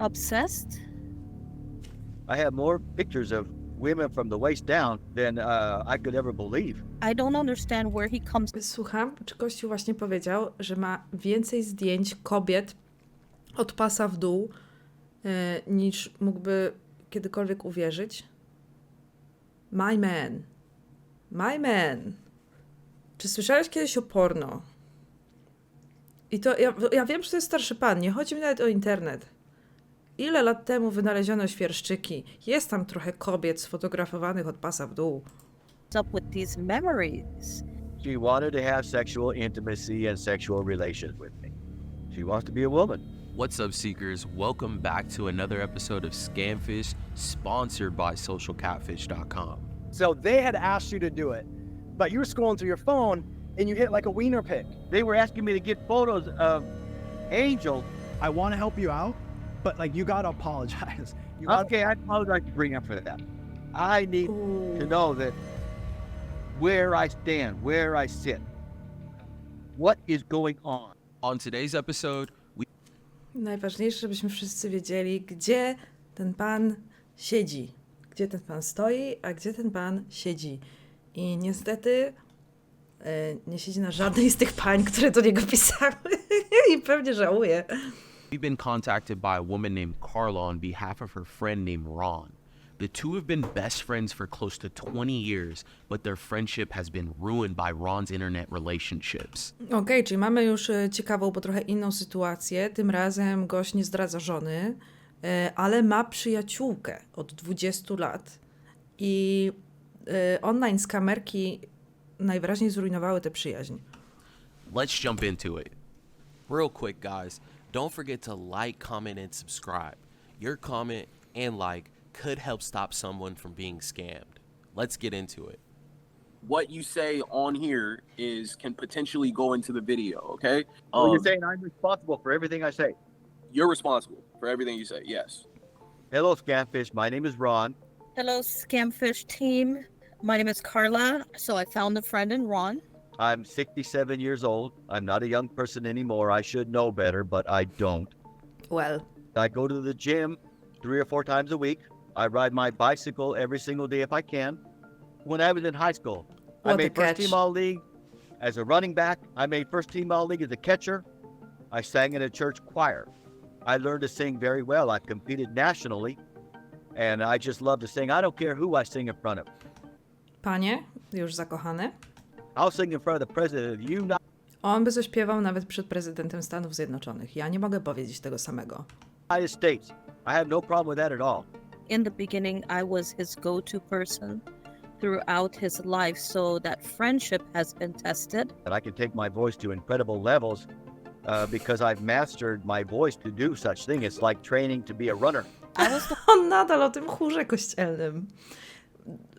Obsessed? I have more pictures of women from the waist down than I could ever believe. I don't understand where he comes. Słucham, czy Kościół właśnie powiedział, że ma więcej zdjęć kobiet od pasa w dół, niż mógłby kiedykolwiek uwierzyć? My man. My man. Czy słyszałeś kiedyś o porno? I to, ja wiem, że to jest starszy pan, nie chodzi mi nawet o internet. Ile lat temu wynaleziono świerszczyki? Jest tam trochę kobiet sfotografowanych od pasa w dół. Up with these memories? She wanted to have sexual intimacy and sexual relations with me. She wants to be a woman. What's up, Seekers? Welcome back to another episode of Scamfish, sponsored by socialcatfish.com. So they had asked you to do it, but you were scrolling through your phone and you hit like a wiener pic. They were asking me to get photos of Angel. I want to help you out, but like you gotta apologize. Okay, I apologize to bring up for that. I need to know that where I stand, where I sit, what is going on. On today's episode, Najważniejsze, żebyśmy wszyscy wiedzieli, gdzie ten pan siedzi. Gdzie ten pan stoi, a gdzie ten pan siedzi. I niestety nie siedzi na żadnej z tych pań, które do niego pisały. I pewnie żałuje. we've been contacted by a woman named Carla on behalf of her friend named Ron. The two have been best friends for close to 20 years, but their friendship has been ruined by Ron's internet relationships. Okej, czyli mamy już ciekawą, bo trochę inną sytuację. Tym razem gość nie zdradza żony, ale ma przyjaciółkę od 20 lat. I online skamerki najwyraźniej zrujnowały tę przyjaźń. Let's jump into it. Real quick, guys, don't forget to like, comment, and subscribe. Your comment and like could help stop someone from being scammed. Let's get into it. What you say on here can potentially go into the video, okay? You're saying I'm responsible for everything I say. You're responsible for everything you say, yes. Hello, Scamfish. My name is Ron. Hello, Scamfish team. My name is Carla. So I found a friend in Ron. I'm 67 years old. I'm not a young person anymore. I should know better, but I don't. Well. I go to the gym 3 or 4 times a week. I ride my bicycle every single day if I can. When I was in high school, I made first team all-league as a running back. I made first team all-league as a catcher. I sang in a church choir. I learned to sing very well. I've competed nationally, and I just love to sing. I don't care who I sing in front of. Panie, już zakochany. I'll sing in front of the president of the United On by zaśpiewał nawet przed prezydentem Stanów Zjednoczonych. Ja nie mogę powiedzieć tego samego. States. I have no problem with that at all. In the beginning, I was his go-to person throughout his life, so that friendship has been tested. And I can take my voice to incredible levels because I've mastered my voice to do such thing. It's like training to be a runner. On nadal o tym chórze kościelnym.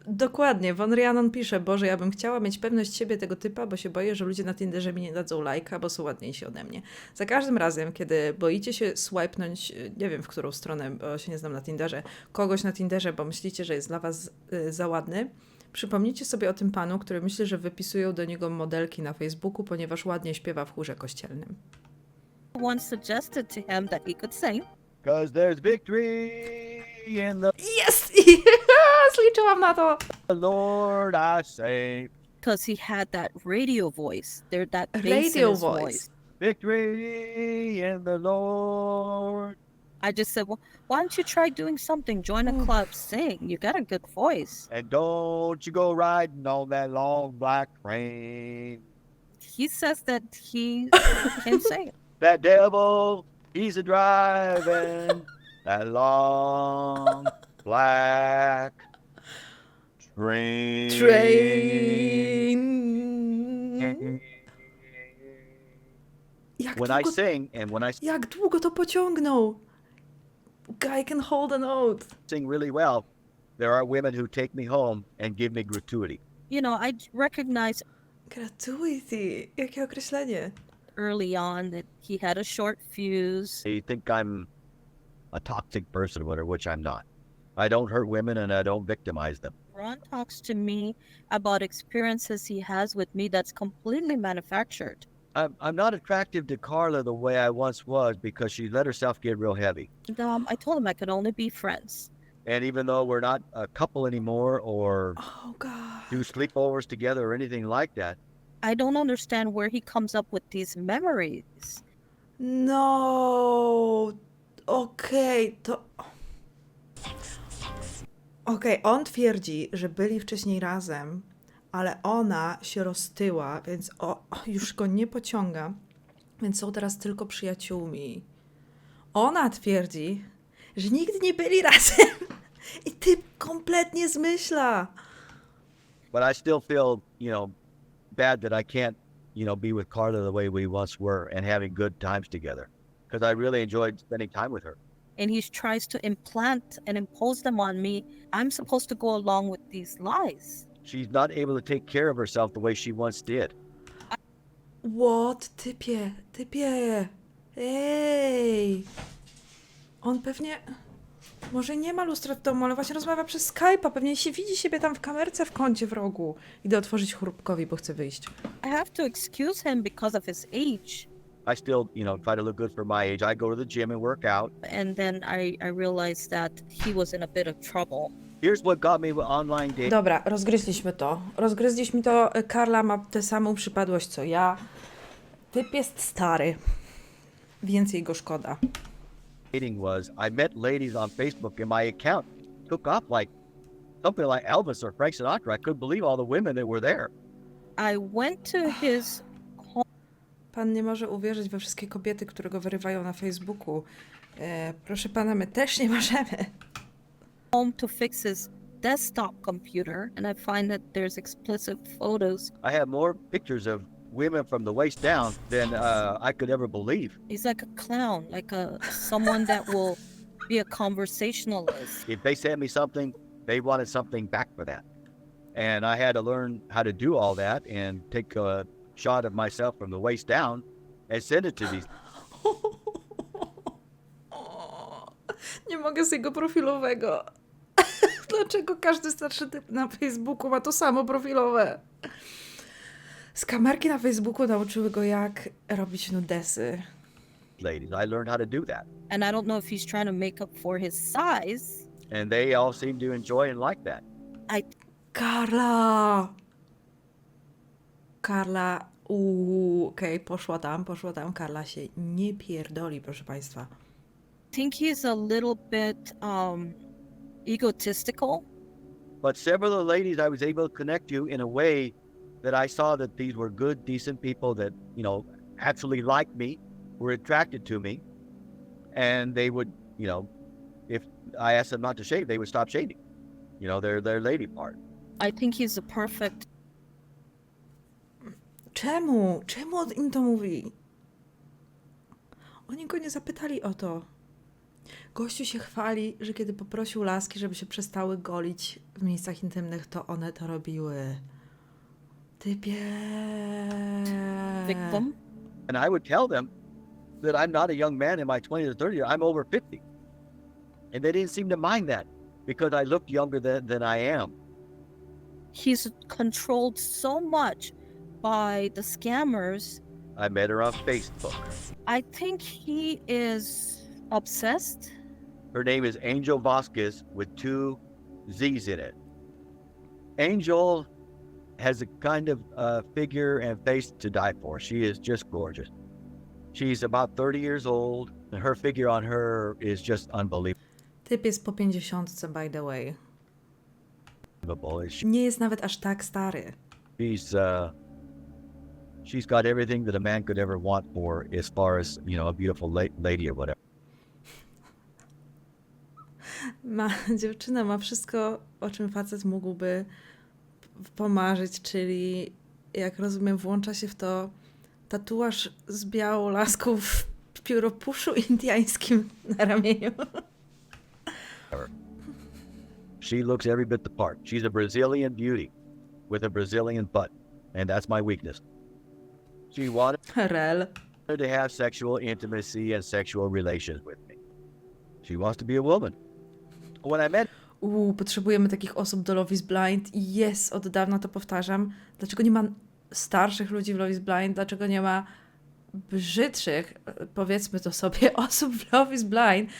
Dokładnie, Von Rhiannon pisze, Boże, ja bym chciała mieć pewność siebie tego typa, bo się boję, że ludzie na Tinderze mi nie dadzą lajka, bo są ładniejsi ode mnie. Za każdym razem, kiedy boicie się swipenąć, nie wiem w którą stronę, bo się nie znam na Tinderze, kogoś na Tinderze, bo myślicie, że jest dla was za ładny, przypomnijcie sobie o tym panu, który myśli, że wypisują do niego modelki na Facebooku, ponieważ ładnie śpiewa w chórze kościelnym. One suggested to him that he could sing. 'Cause there's victory in the Jest! Zliczyłam na to! Lord I say. Because he had that radio voice. That bass Radio in his voice. Victory in the Lord. I just said, well, why don't you try doing something? Join a club, sing. You got a good voice. And don't you go riding on that long black train. He says that he can sing. That devil, he's a driving that long black train. Jak When I sing and when I Jak długo to pociągnął? Guy can hold a note. sing really well, there are women who take me home and give me gratuity. You know, I recognize Gratuity. Jakie określenie? early on that he had a short fuse. They think I'm a toxic person or whatever, which I'm not. I don't hurt women and I don't victimize them. Ron talks to me about experiences he has with me that's completely manufactured. I'm not attractive to Carla the way I once was because she let herself get real heavy. I told him I could only be friends. And even though we're not a couple anymore or Oh God. do sleepovers together or anything like that, I don't understand where he comes up with these memories. No. Okej, to... Okej, on twierdzi, że byli wcześniej razem, ale ona się roztyła, więc już go nie pociąga, więc są teraz tylko przyjaciółmi. Ona twierdzi, że nigdy nie byli razem i typ kompletnie zmyśla. but I still feel, bad that I can't, be with Carla the way we once were and having good times together because I really enjoyed spending time with her. And he tries to implant and impose them on me. I'm supposed to go along with these lies. She's not able to take care of herself the way she once did. What? Typie. Ej. On pewnie... Może nie ma lustra w domu, ale właśnie rozmawia przez Skype'a. Pewnie się widzi siebie tam w kamerce w kącie w rogu. Idę otworzyć chrupkowi, bo chcę wyjść. I have to excuse him because of his age. I still, try to look good for my age. I go to the gym and work out. And then I realized that he was in a bit of trouble. Here's what got me with online dating. Dobra, rozgryźliśmy to. Karla ma tę samą przypadłość co ja. Typ jest stary. Więcej go szkoda. Was I met ladies on Facebook and my account took off like something like Elvis or Frank Sinatra. I couldn't believe all the women that were there. I went to his Pan nie może uwierzyć we wszystkie kobiety, które go wyrywają na Facebooku. Proszę pana, my też nie możemy. home to fix his desktop computer, and I find that there's explicit photos. I have more pictures of women from the waist down than I could ever believe. He's like a clown, like someone that will be a conversationalist. If they sent me something, they wanted something back for that. And I had to learn how to do all that and take a shot of myself from the waist down and send it to these. Nie mogę z jego profilowego. Dlaczego każdy starszy typ na Facebooku ma to samo profilowe? Z kamerki na Facebooku nauczyły go, jak robić nudesy. Ladies, I learned how to do that. And I don't know if he's trying to make up for his size. And they all seem to enjoy and like that. Karla! Okej, poszła tam. Karla się nie pierdoli, proszę państwa. I think he's a little bit egotistical. But several of the ladies I was able to connect to in a way that I saw that these were good, decent people that, actually liked me, were attracted to me. And they would, if I asked them not to shave, they would stop shaving. Their lady part. I think he's a perfect. Czemu? Czemu on im to mówi? Oni go nie zapytali o to. Gościu się chwali, że kiedy poprosił laski, żeby się przestały golić w miejscach intymnych, to one to robiły. Typie. Victim. And I would tell them that I'm not a young man in my 20s or 30s. I'm over 50. And they didn't seem to mind that because I looked younger than I am. He's controlled so much by the scammers. I met her on Facebook. I think he is obsessed. Her name is Angel Vasquez with 2 Z's in it. Angel has a kind of figure and face to die for. She is just gorgeous. She's about 30 years old, and her figure on her is just unbelievable. Typ jest po 50, by the way. Nie jest nawet aż tak stary. She's got everything that a man could ever want for as far as, a beautiful lady or whatever. Dziewczyna ma wszystko, o czym facet mógłby pomarzyć, czyli, jak rozumiem, włącza się w to tatuaż z białą laską w pióropuszu indiańskim na ramieniu. She looks every bit the part. She's a Brazilian beauty with a Brazilian butt, and that's my weakness. She wanted to have sexual intimacy and sexual relations with me. She wants to be a woman. When I met... Potrzebujemy takich osób do Love is Blind. Od dawna to powtarzam. Dlaczego nie ma starszych ludzi w Love is Blind? Dlaczego nie ma brzydszych, powiedzmy to sobie, osób w Love is Blind,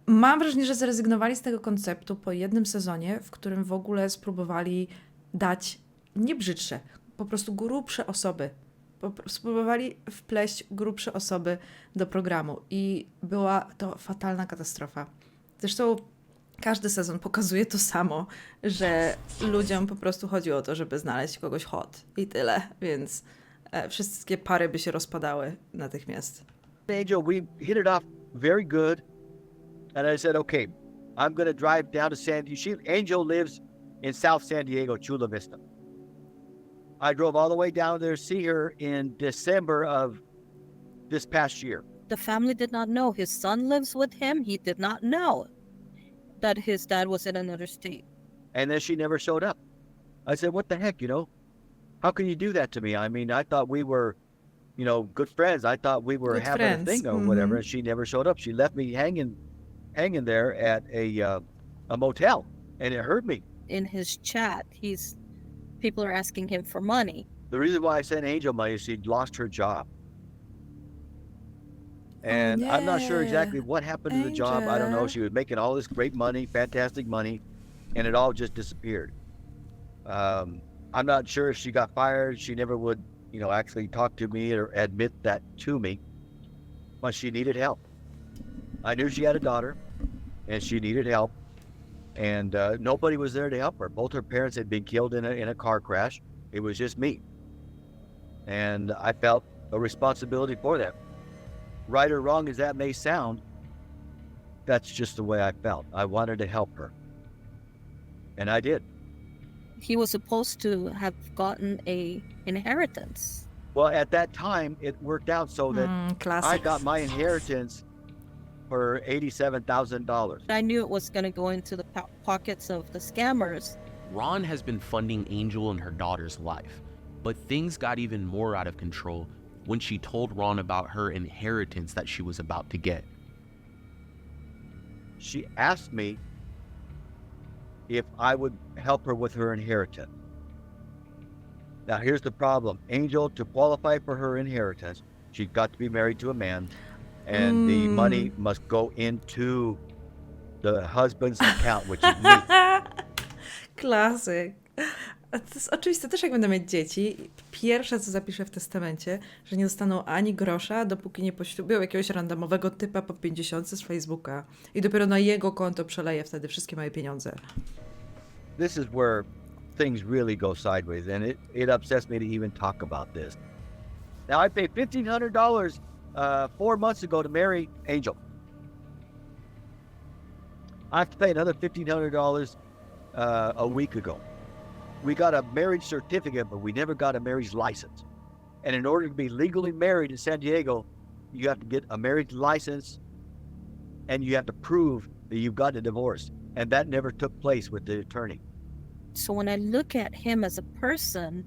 mam wrażenie, że zrezygnowali z tego konceptu po jednym sezonie, w którym w ogóle spróbowali dać nie brzydsze, po prostu grubsze osoby. Spróbowali wpleść grubsze osoby do programu i była to fatalna katastrofa. Zresztą każdy sezon pokazuje to samo, że ludziom po prostu chodzi o to, żeby znaleźć kogoś hot i tyle, więc wszystkie pary by się rozpadały natychmiast. Angel, we hit it off very good. And I said, okay, I'm going to drive down to San Diego. Angel lives in South San Diego, Chula Vista. I drove all the way down there to see her in December of this past year. The family did not know. His son lives with him. He did not know that his dad was in another state. And then she never showed up. I said, what the heck, How can you do that to me? I mean, I thought we were, good friends. I thought we were Good having friends. a thing or whatever. And she never showed up. She left me hanging there at a motel, and it hurt me. In his chat, people are asking him for money. The reason why I sent Angel money is she lost her job. And I'm not sure exactly what happened to the job. I don't know. Angel. She was making all this great money, fantastic money, and it all just disappeared. I'm not sure if she got fired. She never would, actually talk to me or admit that to me. But she needed help. I knew she had a daughter, and she needed help. And nobody was there to help her. Both her parents had been killed in a car crash. It was just me. And I felt a responsibility for them. Right or wrong as that may sound, that's just the way I felt. I wanted to help her. And I did. He was supposed to have gotten a inheritance. Well, at that time, it worked out so that I Classic. got my inheritance for $87,000. I knew it was going to go into the pockets of the scammers. Ron has been funding Angel and her daughter's life, but things got even more out of control when she told Ron about her inheritance that she was about to get. She asked me if I would help her with her inheritance. Now, here's the problem. Angel, to qualify for her inheritance, she's got to be married to a man, and the money must go into the husband's account, which is me. Klasyk. A to jest oczywiste, też jak będę mieć dzieci, pierwsze co zapiszę w testamencie, że nie dostaną ani grosza, dopóki nie poślubią jakiegoś randomowego typa po 50 z Facebooka. I dopiero na jego konto przeleję wtedy wszystkie moje pieniądze. This is where things really go sideways, and it upsets me to even talk about this. Now, I paid $1,500 4 months ago to marry Angel. I have to pay another $1,500 a week ago. We got a marriage certificate, but we never got a marriage license. And in order to be legally married in San Diego, you have to get a marriage license, and you have to prove that you've gotten a divorce. And that never took place with the attorney. So when I look at him as a person,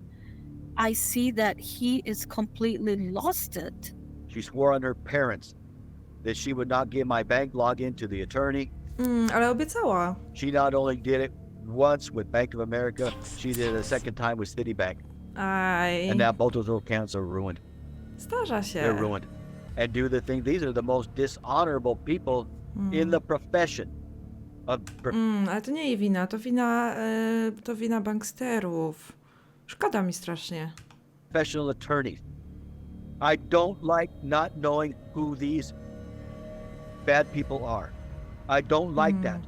I see that he is completely lost it. She swore on her parents that she would not give my bank login to the attorney. Ale obiecała. She not only did it once with Bank of America, she did it a second time with Citibank. Aj. And now both of those accounts are ruined. Zdarza się. They're ruined. And do the thing, these are the most dishonorable people in the profession. Ale to nie jej wina, to wina banksterów. Szkoda mi strasznie. Professional attorneys. I don't like not knowing who these bad people are. I don't like that.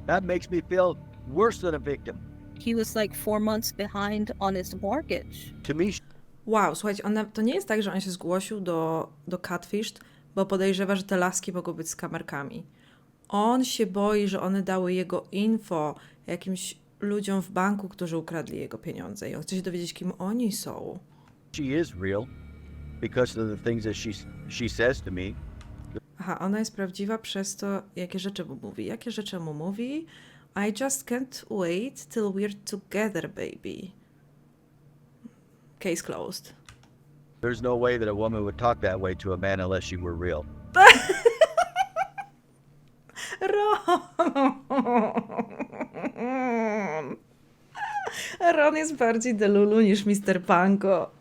That makes me feel worse than a victim. He was like 4 months behind on his mortgage. To me, Wow, słuchajcie, to nie jest tak, że on się zgłosił do CATFISHED, bo podejrzewa, że te laski mogą być skamerkami. On się boi, że one dały jego info jakimś ludziom w banku, którzy ukradli jego pieniądze i on chce się dowiedzieć, kim oni są. she is real because of the things that she says to me. Aha, ona jest prawdziwa przez to, jakie rzeczy mu mówi. Jakie rzeczy mu mówi? I just can't wait till we're together, baby. Case closed. There's no way that a woman would talk that way to a man unless she were real. Ron jest bardziej delulu niż Mr. Panko.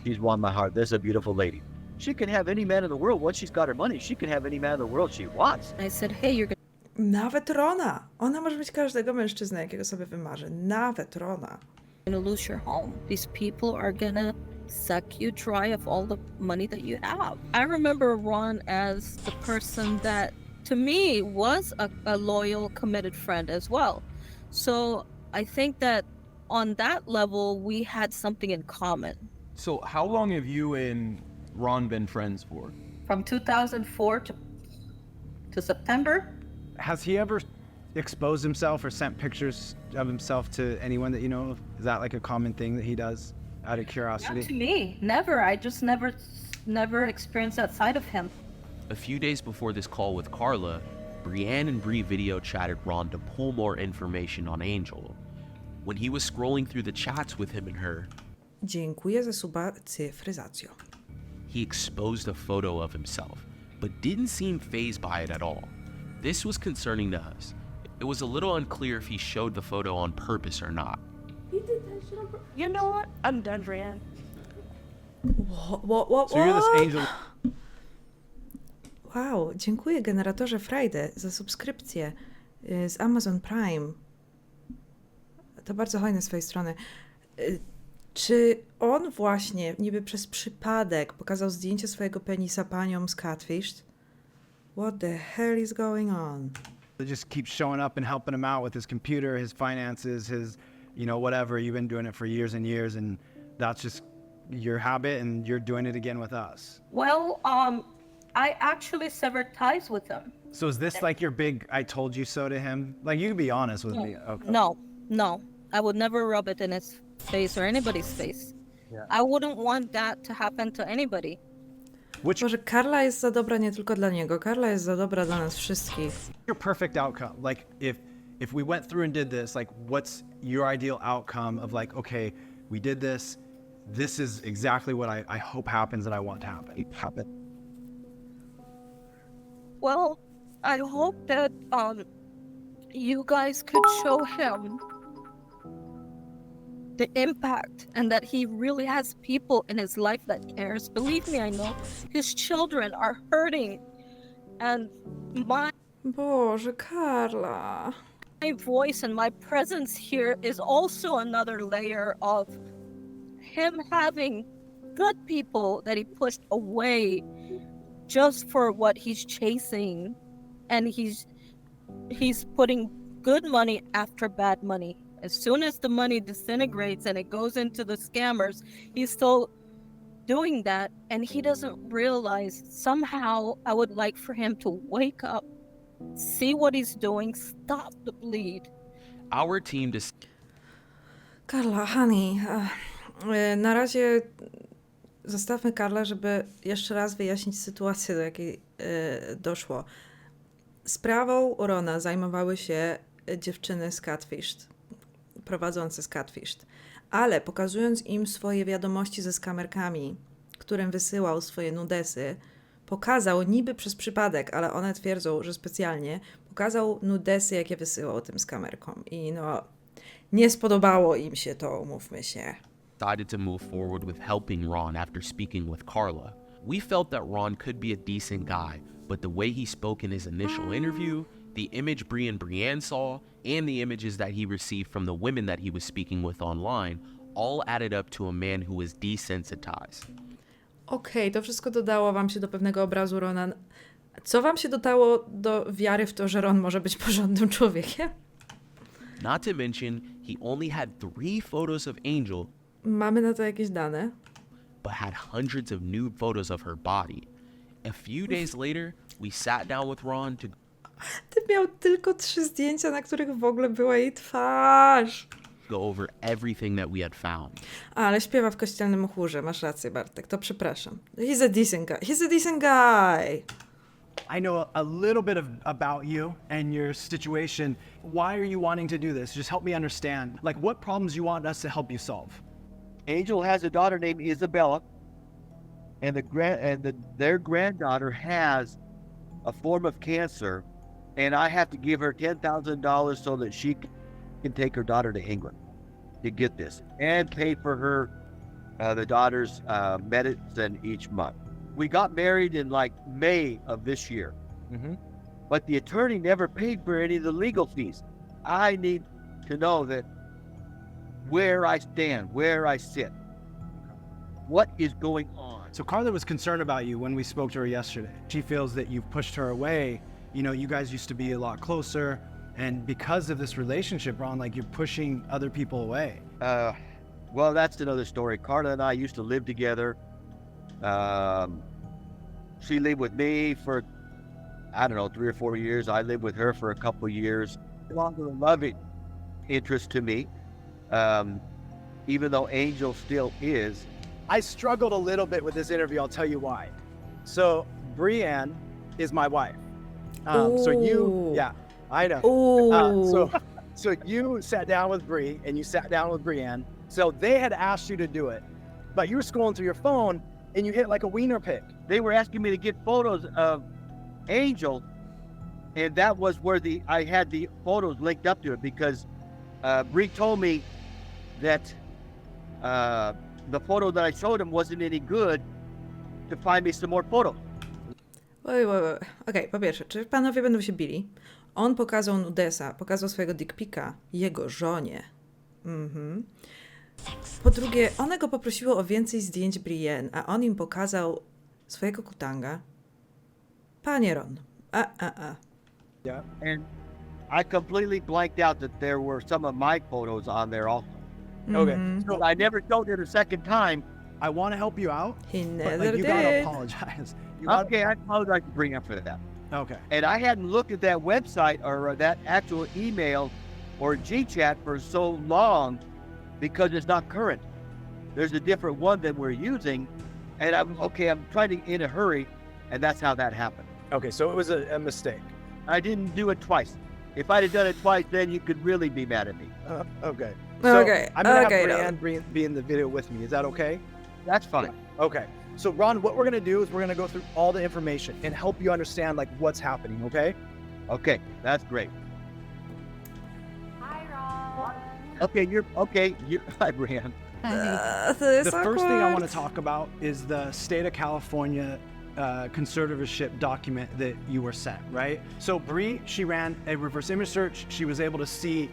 She's won my heart. This is a beautiful lady. She can have any man in the world. Once she's got her money, she can have any man in the world she wants. I said, hey, you're Nawet Rona. Ona może mieć każdego mężczyznę, jakiego sobie wymarzy. Nawet Rona. gonna lose your home. These people are gonna suck you dry of all the money that you have. I remember Ron as the person that, to me, was a loyal, committed friend as well. So I think that on that level, we had something in common. So how long have you and Ron been friends for? From 2004 to September. Has he ever exposed himself or sent pictures of himself to anyone that you know of? Is that like a common thing that he does out of Not curiosity? to me, never. I just never experienced that side of him. A few days before this call with Carla, Brienne and Bree video chatted Ron to pull more information on Angel. When he was scrolling through the chats with him and her, Dziękuję za suba cyfryzacjo. he exposed a photo of himself, but didn't seem fazed by it at all. This was concerning to us. It was a little unclear if he showed the photo on purpose or not. You know what? I'm done, Brienne. What? So you're this angel. Wow, dziękuję generatorze Friday za subskrypcję z Amazon Prime. To bardzo hojne z twojej strony. Czy on właśnie niby przez przypadek pokazał zdjęcie swojego penisa paniom z CATFISHED? What the hell is going on? That just keeps showing up and helping him out with his computer, his finances, his, whatever. You've been doing it for years and years, and that's just your habit, and you're doing it again with us. Well, I actually severed ties with him. So is this like your big "I told you so" to him? Like, you can be honest with me. Okay. No. I would never rub it in his face or anybody's face. Yeah. I wouldn't want that to happen to anybody. Może Karla jest za dobra nie tylko dla niego. Karla jest za dobra dla nas wszystkich. Your perfect outcome, like if we went through and did this, like what's your ideal outcome of like, okay, we did this, this is exactly what I hope happens and I want to happen. Well, I hope that you guys could show him the impact and that he really has people in his life that cares. Believe me, I know his children are hurting, and my Boże, Karla. voice and my presence here is also another layer of him having good people that he pushed away just for what he's chasing, and he's putting good money after bad money. As soon as the money disintegrates and it goes into the scammers, he's still doing that, and he doesn't realize. Somehow I would like for him to wake up, see what he's doing, stop the bleed. Our team Karla, honey, na razie zostawmy Karla, żeby jeszcze raz wyjaśnić sytuację, do jakiej doszło. Sprawą Rona zajmowały się dziewczyny z CATFISHED, prowadzące z CATFISHED, ale pokazując im swoje wiadomości ze skamerkami, którym wysyłał swoje nudesy, pokazał niby przez przypadek, ale one twierdzą, że specjalnie, pokazał nudesy, jakie wysyłał tym skamerkom i nie spodobało im się to, umówmy się. decided to move forward with helping Ron after speaking with Carla. We felt that Ron could be a decent guy, but the way he spoke in his initial interview, the image Bree and Brienne saw, and the images that he received from the women that he was speaking with online all added up to a man who was desensitized. Okej, to wszystko dodało wam się do pewnego obrazu Rona. Co wam się dodało do wiary w to, że Ron może być porządnym człowiekiem? Not to mention, he only had 3 photos of Angel, Mamy na to jakieś dane? but had hundreds of nude photos of her body. A few days later, we sat down with Ron to Ty miał tylko 3 zdjęcia, na których w ogóle była jej twarz. go over everything that we had found. Ale śpiewa w kościelnym chórze, masz rację, Bartek, to przepraszam. He's a decent guy. He's a decent guy. I know a little bit about you and your situation. Why are you wanting to do this? Just help me understand. Like, what problems you want us to help you solve? Angel has a daughter named Isabella, and their granddaughter has a form of cancer, and I have to give her $10,000 so that she can take her daughter to England to get this and pay for her the daughter's medicine each month. we got married in like May of this year. But the attorney never paid for any of the legal fees. I need to know that where I stand, where I sit, what is going on. So Carla was concerned about you when we spoke to her yesterday. She feels that you've pushed her away. You know, you guys used to be a lot closer, and because of this relationship, Ron, like, you're pushing other people away. Well, that's another story. Carla and I used to live together. She lived with me for, I don't know, 3 or 4 years. I lived with her for a couple of years. Longer loving interest to me, even though Angel still is. I struggled a little bit with this interview. I'll tell you why. So Brienne is my wife. So you, yeah, I know. So you sat down with Brie and you sat down with Brienne. So they had asked you to do it, but you were scrolling through your phone and you hit like a wiener pic. They were asking me to get photos of Angel, and that was where I had the photos linked up to it, because Brie told me that the photo that I showed him wasn't any good to find me some more photos. Okej, po pierwsze, czy panowie będą się bili? On pokazał nudesa, pokazał swojego dickpika jego żonie. Po drugie, one go poprosiły o więcej zdjęć Brienne, a on im pokazał swojego kutanga. Panie Ron. Yeah. And I completely blanked out that there were some of my photos on there also. Okay. So I never showed it a second time. I want to help you out, He but never like, you gotta did. apologize. Okay, I apologize for bringing up for that. Okay. And I hadn't looked at that website or that actual email or G-chat for so long because it's not current. There's a different one that we're using, and I'm trying to in a hurry, and that's how that happened. Okay, so it was a mistake. I didn't do it twice. If I'd have done it twice, then you could really be mad at me. Okay. So Okay, I'm gonna okay, have Brienne be in the video with me. Is that okay? That's fine. Okay. So Ron, what we're gonna do is we're gonna go through all the information and help you understand like what's happening. Okay? Okay, that's great. Hi, Ron. Okay, hi, Brienne. To jest The first thing I want to awkward. talk about is the state of California conservatorship document that you were sent, right? So Bree, she ran a reverse image search. She was able to see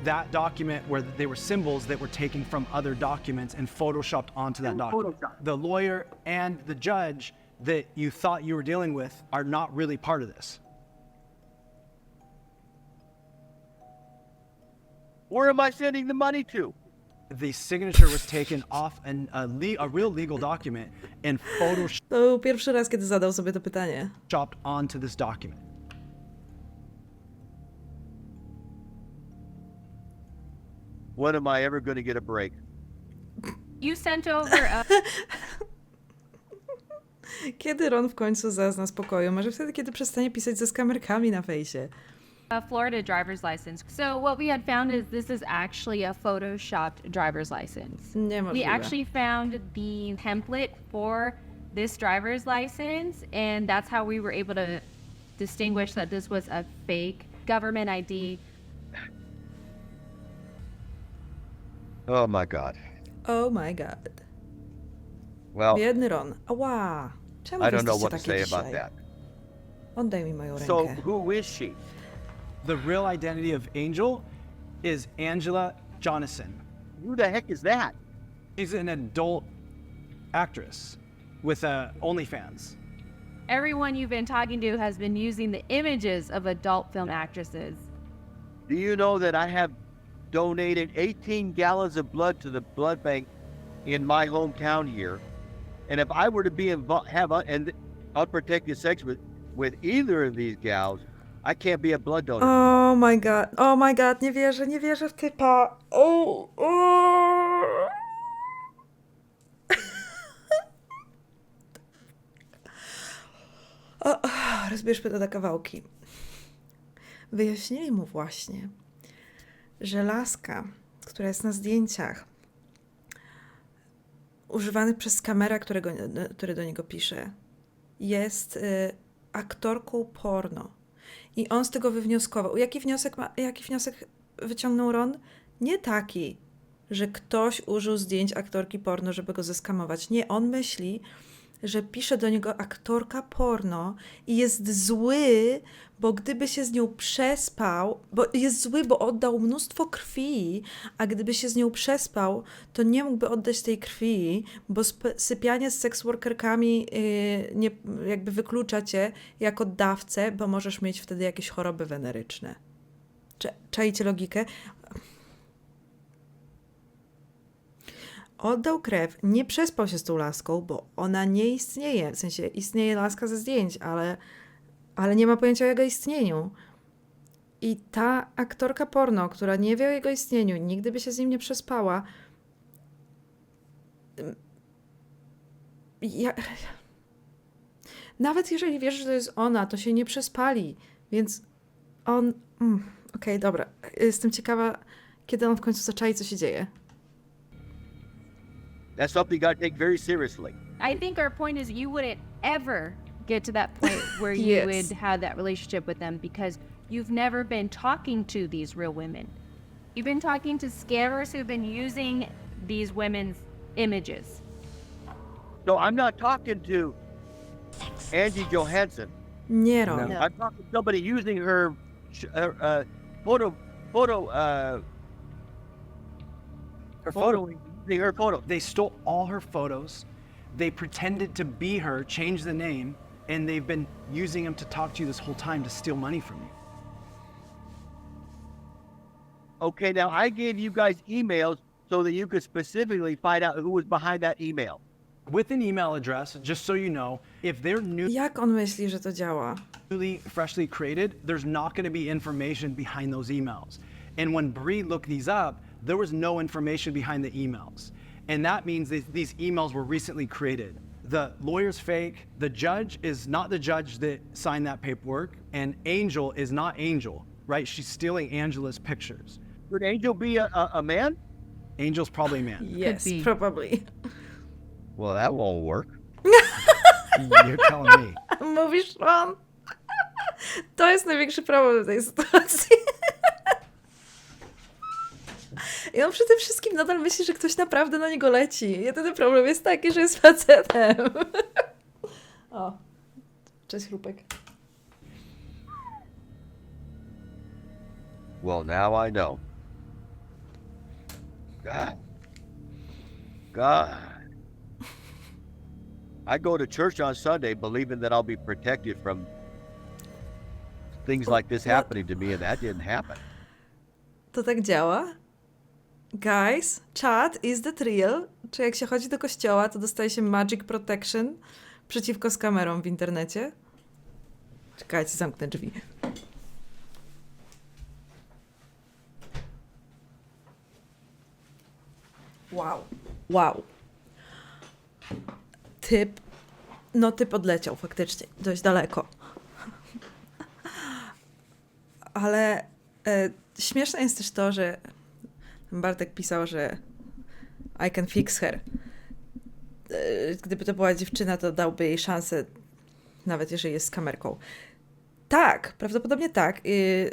that document where they were symbols that were taken from other documents and photoshopped onto that document. The lawyer and the judge that you thought you were dealing with are not really part of this. Where am I sending the money to? The signature was taken off a real legal document and photoshopped To był pierwszy raz, kiedy zadał sobie to pytanie. onto this document. When am I ever going to get a break? You sent over Kiedy Ron w końcu zazna spokoju? Może wtedy, kiedy przestanie pisać ze skamerkami na fejsie. A Florida driver's license. So what we had found is this is actually a photoshopped driver's license. Niemożliwe. We actually found the template for this driver's license, and that's how we were able to distinguish that this was a fake government ID. Oh my God. Oh my god. Well, Biedny Ron. Ała. Czemu I wy don't know jesteście what to takie say about dzisiaj? that. Oddaj mi moją So rękę. who is she? The real identity of Angel is Angela Jonasson. Who the heck is that? She's an adult actress with OnlyFans. Everyone you've been talking to has been using the images of adult film actresses. Do you know that I have donated 18 gallons of blood to the blood bank in my hometown here? And if I were to be have unprotected sex with either of these gals, I can't be a blood donor. Oh my god, nie wierzę w typa. Rozbierzmy to na kawałki. Wyjaśnili mu właśnie, że laska, która jest na zdjęciach, używany przez kamera, który do niego pisze, jest aktorką porno. I on z tego wywnioskował. Jaki wniosek wyciągnął Ron? Nie taki, że ktoś użył zdjęć aktorki porno, żeby go zeskamować. Nie, on myśli, że pisze do niego aktorka porno i jest zły, bo gdyby się z nią przespał, bo jest zły, bo oddał mnóstwo krwi, a gdyby się z nią przespał, to nie mógłby oddać tej krwi, bo sypianie z seksworkerkami nie, jakby wyklucza cię jako dawcę, bo możesz mieć wtedy jakieś choroby weneryczne. Czajcie logikę? Oddał krew, nie przespał się z tą laską, bo ona nie istnieje. W sensie istnieje laska ze zdjęć, ale nie ma pojęcia o jego istnieniu. I ta aktorka porno, która nie wie o jego istnieniu, nigdy by się z nim nie przespała. Nawet jeżeli wiesz, że to jest ona, to się nie przespali. Więc on... Okej, dobra. Jestem ciekawa, kiedy on w końcu zaczai, co się dzieje. That's something you gotta take very seriously. I think our point is you wouldn't ever get to that point where you Yes. would have that relationship with them because you've never been talking to these real women. You've been talking to scammers who've been using these women's images. So I'm not talking to Angie Johansson. Nie robię. I'm talking to somebody using her photo, using her photo. They stole all her photos. They pretended to be her, changed the name, and they've been using them to talk to you this whole time to steal money from you. Okay, now I gave you guys emails so that you could specifically find out who was behind that email. With an email address, just so you know, if they're Jak on myśli, że to działa? newly, freshly created, there's not going to be information behind those emails. And when Bree looked these up, there was no information behind the emails. And that means that these emails were recently created. The lawyer's fake. The judge is not the judge that signed that paperwork. And Angel is not Angel, right? She's stealing Angela's pictures. Could Angel be a man? Angel's probably a man. Yes, be. probably. Well, that won't work. You're telling me. Mówisz, Ron? To jest największy problem w tej sytuacji. I on przy tym wszystkim nadal myśli, że ktoś naprawdę na niego leci. Jedyny problem jest taki, że jest facetem. O, cześć chrupek. Well, now I know. God. I go to church on Sunday believing that I'll be protected from things like this happening to me, and that didn't happen. To tak działa? Guys, chat is the real. Czy jak się chodzi do kościoła, to dostaje się magic protection przeciwko skamerom w internecie? Czekajcie, zamknę drzwi. Wow. Wow. Typ odleciał faktycznie dość daleko. Ale śmieszne jest też to, że Bartek pisał, że I can fix her. Gdyby to była dziewczyna, to dałby jej szansę, nawet jeżeli jest z kamerką. Tak, prawdopodobnie tak.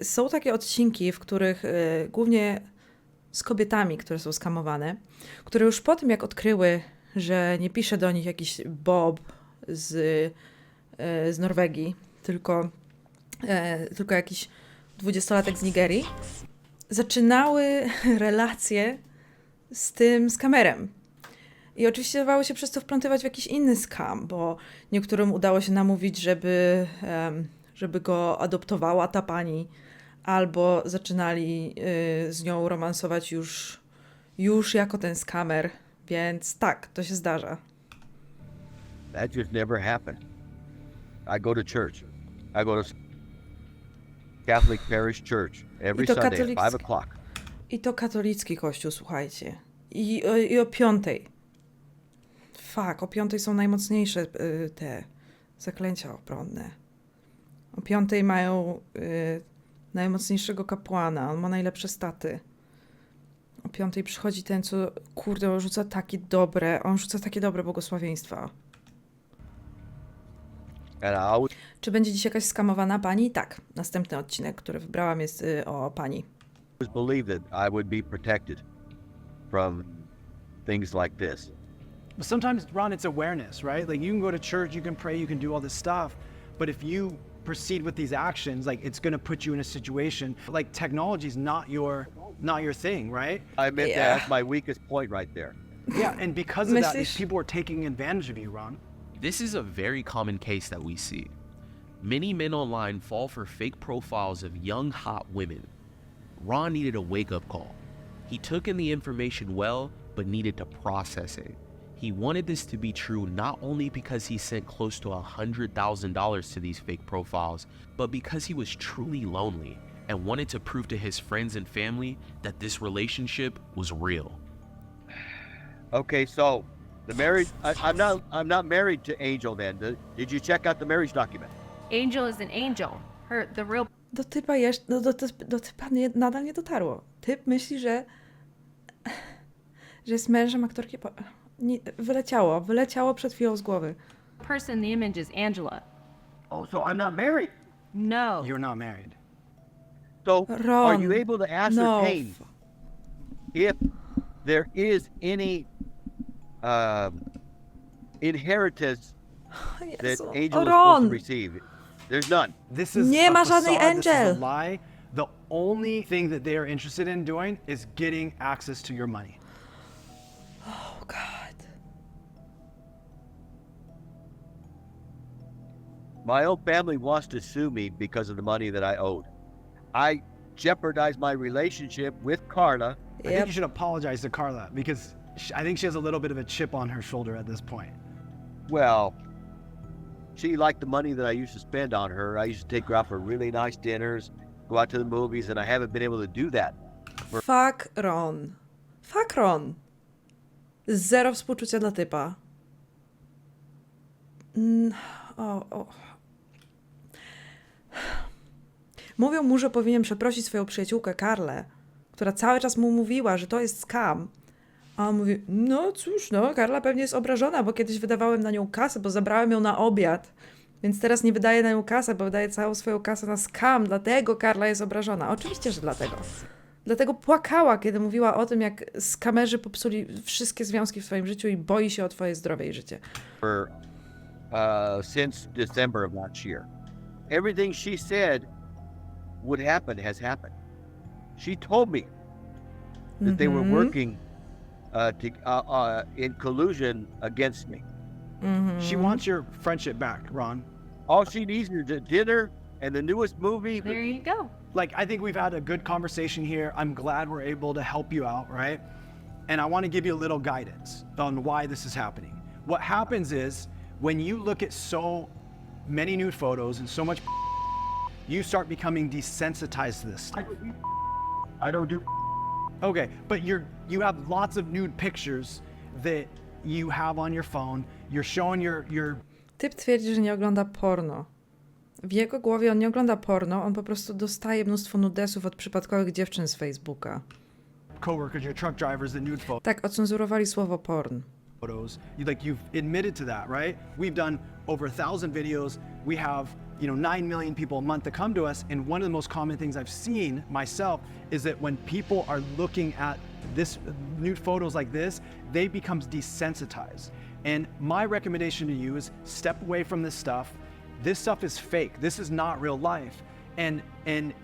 Są takie odcinki, w których głównie z kobietami, które są skamowane, które już po tym, jak odkryły, że nie pisze do nich jakiś Bob z Norwegii, tylko jakiś 20-latek z Nigerii, zaczynały relacje z tym skamerem. I oczywiście dawały się przez to wplątywać w jakiś inny skam, bo niektórym udało się namówić, żeby go adoptowała ta pani, albo zaczynali z nią romansować już jako ten skamer, więc tak, to się zdarza. That just never happened. I go to church. I go to Catholic Parish Church every Sunday at 5 o'clock. I to katolicki kościół, słuchajcie. I o 5:00. Fuck, o 5:00 są najmocniejsze te zaklęcia obronne. O 5:00 mają najmocniejszego kapłana, on ma najlepsze staty. O 5:00 przychodzi ten, co, kurde, on rzuca takie dobre błogosławieństwa. Czy będzie dziś jakaś skamowana pani? Tak. Następny odcinek, który wybrałam, jest o pani. I believe that I would be protected from things like this. Sometimes, Ron, it's awareness, right? Like you can go to church, you can pray, you can do all this stuff, but if you proceed with these actions, like it's gonna put you in a situation like technology is not your thing, right? I meant that's my weakest point right there. Yeah, and because of that, these people are taking advantage of you, Ron. This is a very common case that we see. Many men online fall for fake profiles of young, hot women. Ron needed a wake-up call. He took in the information well, but needed to process it. He wanted this to be true not only because he sent close to $100,000 to these fake profiles, but because he was truly lonely and wanted to prove to his friends and family that this relationship was real. Okay, so the marriage, I'm not married to Angel then. Did you check out the marriage document? Angel is an angel. The real... Do typa nadal nie dotarło. Typ myśli, że jest mężem aktorki. Wyleciało przed chwilą z głowy. person in the image is Angela. Oh, so I'm not married. No. You're not married. So Ron, are you able to ascertain if there is any inheritance that Angel is supposed to receive? There's none. This is Nie a ma facade, żadnej this is a Angel. lie. The only thing that they are interested in doing is getting access to your money. Oh God. My own family wants to sue me because of the money that I owed. I jeopardized my relationship with Carla. I think you should apologize to Carla because I think she has a little bit of a chip on her shoulder at this point. Well, she liked the money that I used to spend on her. I used to take her out for really nice dinners, go out to the movies, and I haven't been able to do that. Fuck Ron. Fuck Ron. Zero współczucia dla typa. Mówią mu, że powinien przeprosić swoją przyjaciółkę Karlę, która cały czas mu mówiła, że to jest scam. A on mówi, no cóż, no, Karla pewnie jest obrażona, bo kiedyś wydawałem na nią kasę, bo zabrałem ją na obiad. Więc teraz nie wydaję na nią kasę, bo wydaję całą swoją kasę na scam, dlatego Karla jest obrażona. Oczywiście, że dlatego. Dlatego płakała, kiedy mówiła o tym, jak skamerzy popsuli wszystkie związki w swoim życiu i boi się o twoje zdrowie i życie. Since December of last year. Everything she said would happen has happened. She told me that they were working in collusion against me. She wants your friendship back, Ron. All she needs is a dinner and the newest movie. There you go. Like, I think we've had a good conversation here. I'm glad we're able to help you out, right? And I want to give you a little guidance on why this is happening. What happens is when you look at so many nude photos and so much, you start becoming desensitized to this stuff. I don't do. Okay, but you have lots of nude pictures that you have on your phone. You're showing your Typ twierdzi, że nie ogląda porno. W jego głowie on nie ogląda porno, on po prostu dostaje mnóstwo nudesów od przypadkowych dziewczyn z Facebooka. coworkers, your truck drivers, the nude Tak, ocenzurowali słowo porn. photos. You've admitted to that, right? We've done over 1,000 videos. We have 9 million people a month that come to us, and one of the most common things I've seen myself is that when people are looking at this nude photos like this, they become desensitized. And my recommendation to you is step away from this stuff. This stuff is fake. This is not real life. And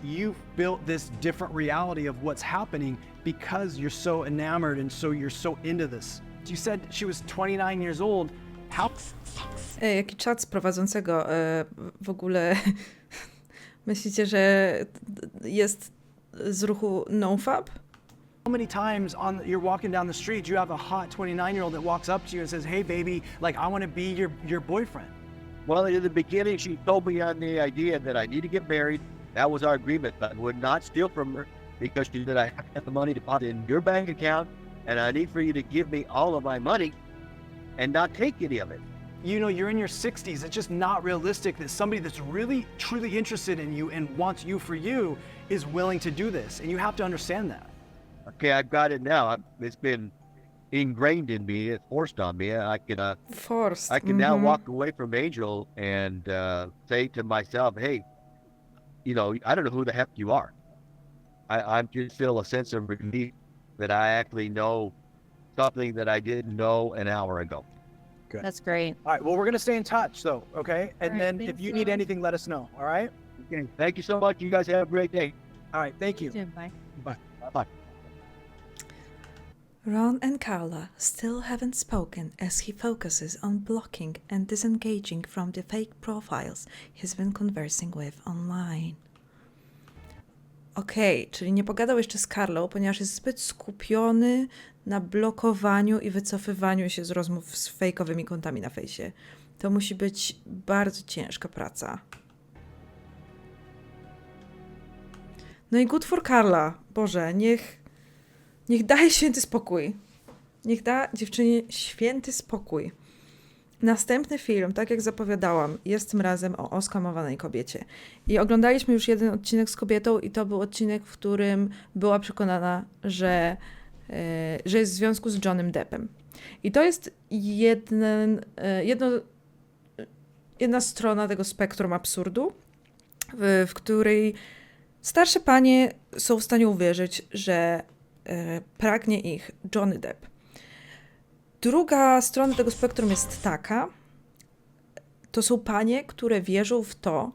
you've built this different reality of what's happening because you're so enamored and so you're so into this. You said she was 29 years old. How? Jaki czat z prowadzącego w ogóle myślicie, że jest z ruchu NoFap? How many times you're walking down the street, you have a hot 29-year-old that walks up to you and says, "Hey baby, like I want to be your boyfriend." Well, in the beginning, she told me on the idea that I need to get married. That was our agreement. I would not steal from her because she said I have to have the money deposited in your bank account, and I need for you to give me all of my money and not take any of it. You're in your 60s. It's just not realistic that somebody that's really, truly interested in you and wants you for you is willing to do this. And you have to understand that. Okay, I've got it now. It's been ingrained in me. It's forced on me. I can now walk away from Angel and say to myself, hey, I don't know who the heck you are. I just feel a sense of relief that I actually know something that I didn't know an hour ago. Good. That's great. All right. Well, we're going to stay in touch, though. Okay. And All right, then if thanks, you need Ron. anything, let us know. All right. Okay. Thank you so much. You guys have a great day. All right. Thank you. Bye. Bye. Bye. Ron and Carla still haven't spoken as he focuses on blocking and disengaging from the fake profiles he's been conversing with online. Okej, czyli nie pogadał jeszcze z Carlą, ponieważ jest zbyt skupiony na blokowaniu i wycofywaniu się z rozmów z fejkowymi kontami na fejsie. To musi być bardzo ciężka praca. No i good for Carla. Boże, niech daje święty spokój. Niech da dziewczynie święty spokój. Następny film, tak jak zapowiadałam, jest tym razem o oskamowanej kobiecie. I oglądaliśmy już jeden odcinek z kobietą i to był odcinek, w którym była przekonana, że jest w związku z Johnnym Deppem. I to jest jedna strona tego spektrum absurdu, w której starsze panie są w stanie uwierzyć, że pragnie ich Johnny Depp. Druga strona tego spektrum jest taka, to są panie, które wierzą w to,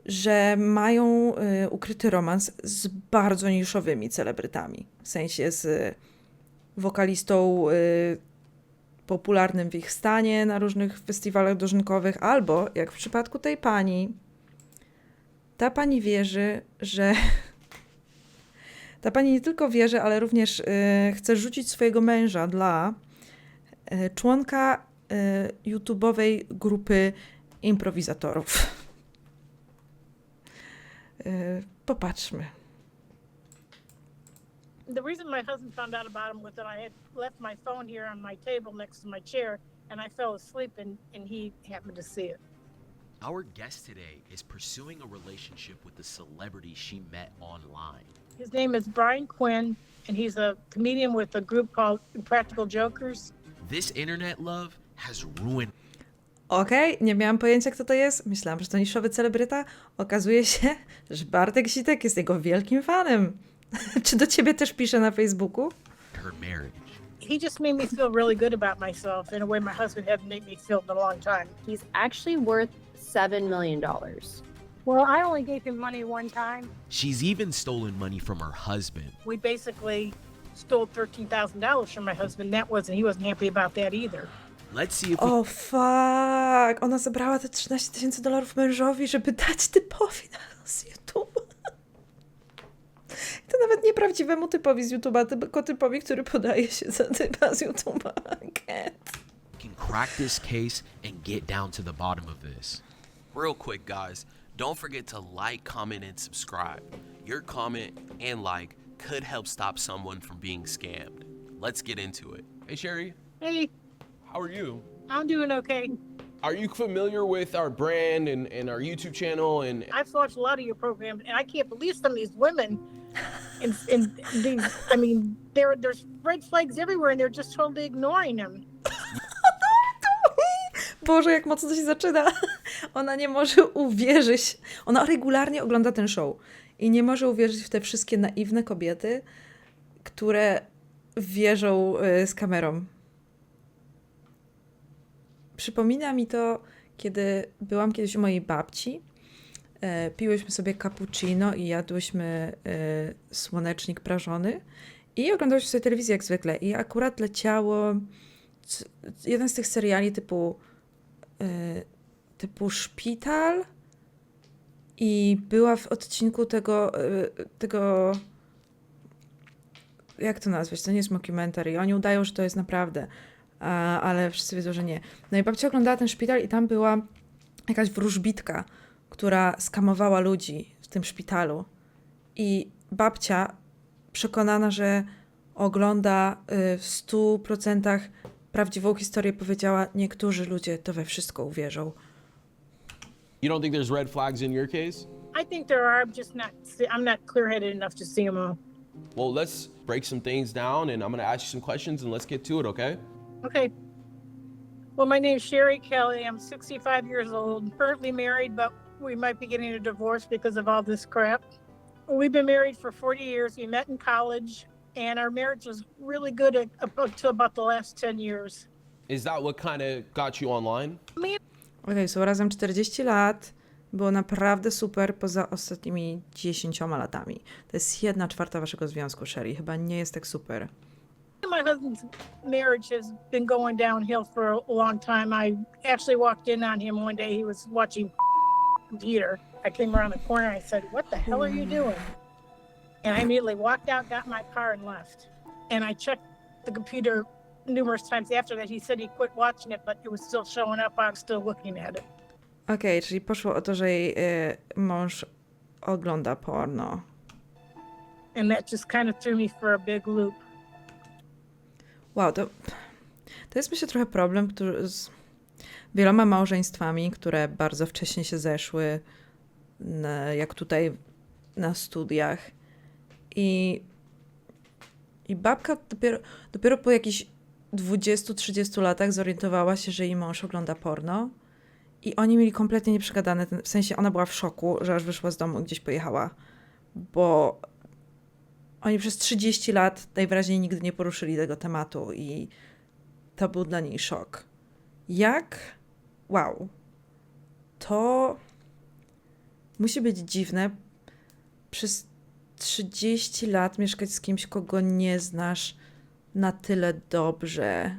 że mają ukryty romans z bardzo niszowymi celebrytami. W sensie z wokalistą popularnym w ich stanie na różnych festiwalach dożynkowych, albo jak w przypadku tej pani, ta pani wierzy, że ta pani nie tylko wierzy, ale również chce rzucić swojego męża dla członka YouTube'owej grupy improwizatorów. Popatrzmy. The reason my husband found out about him was that I had left my phone here on my table next to my chair, and I fell asleep, and he happened to see it. Our guest today is pursuing a relationship with the celebrity she met online. His name is Brian Quinn, and he's a comedian with a group called Practical Jokers. This internet love has ruined. Okej, nie miałam pojęcia, kto to jest. Myślałam, że to niszowy celebryta. Okazuje się, że Bartek Sitek jest jego wielkim fanem. Czy do ciebie też pisze na Facebooku? Her marriage. He just made me feel really good about myself in a way my husband hadn't made me feel in a long time. He's actually worth $7 million. Well, I only gave him money one time. She's even stolen money from her husband. We basically stole $13,000 from my husband. He wasn't happy about that either. Let's see if O fuck! Ona zabrała te $13,000 mężowi, żeby dać typowi z YouTube'a. To nawet nie prawdziwemu typowi z YouTube'a, tylko typowi, który podaje się za typa z YouTube'a. we can crack this case and get down to the bottom of this. Real quick, guys, don't forget to like, comment, and subscribe. Your comment and like could help stop someone from being scammed. Let's get into it. Hey, Sherry. Hey, How are you? I'm doing okay. Are you familiar with our brand and our YouTube channel? And I've watched a lot of your programs, and I can't believe some of these women. And these, I mean, there's red flags everywhere, and they're just totally ignoring them. Boże, jak mocno to się zaczyna. Ona nie może uwierzyć. Ona regularnie ogląda ten show i nie może uwierzyć w te wszystkie naiwne kobiety, które wierzą z kamerą. Przypomina mi to, kiedy byłam kiedyś u mojej babci. Piłyśmy sobie cappuccino i jadłyśmy słonecznik prażony i oglądałyśmy sobie telewizję jak zwykle. I akurat leciało jeden z tych seriali typu Szpital i była w odcinku tego jak to nazwać? To nie jest mockumentary. Oni udają, że to jest naprawdę, ale wszyscy wiedzą, że nie. No i babcia oglądała ten szpital i tam była jakaś wróżbitka, która skamowała ludzi w tym szpitalu. I babcia, przekonana, że ogląda w 100% prawdziwą historię, powiedziała, niektórzy ludzie to we wszystko uwierzą. you don't think there's red flags in your case? I think there are. I'm not clear-headed enough to see them all. Well, let's break some things down, and I'm going to ask you some questions, and let's get to it, okay? Okay. Well, my name's Sherry Kelly. I'm 65 years old, currently married, but we might be getting a divorce because of all this crap. We've been married for 40 years. We met in college, and our marriage was really good up until about the last 10 years. Is that what kind of got you online? Okej, są razem 40 lat. Było naprawdę super poza ostatnimi 10 latami. To jest 1/4 waszego związku, Sherry. Chyba nie jest tak super. My husband's marriage has been going downhill for a long time. I actually walked in on him one day. He was watching computer. I came around the corner and I said, "What the hell are you doing?" And I immediately walked out, got my car and left. And I checked the computer numerous times after that. He said he quit watching it, but it was still showing up. I'm still looking at it. Okej, czyli poszło o to, że jej mąż ogląda porno. And that just kind of threw me for a big loop. Wow, to jest myślę trochę problem, który z wieloma małżeństwami, które bardzo wcześnie się zeszły, jak tutaj na studiach. I babka dopiero po jakichś 20-30 latach zorientowała się, że jej mąż ogląda porno. I oni mieli kompletnie nieprzegadane, w sensie ona była w szoku, że aż wyszła z domu i gdzieś pojechała, bo oni przez 30 lat najwyraźniej nigdy nie poruszyli tego tematu i to był dla niej szok. Wow. To musi być dziwne przez 30 lat mieszkać z kimś, kogo nie znasz na tyle dobrze,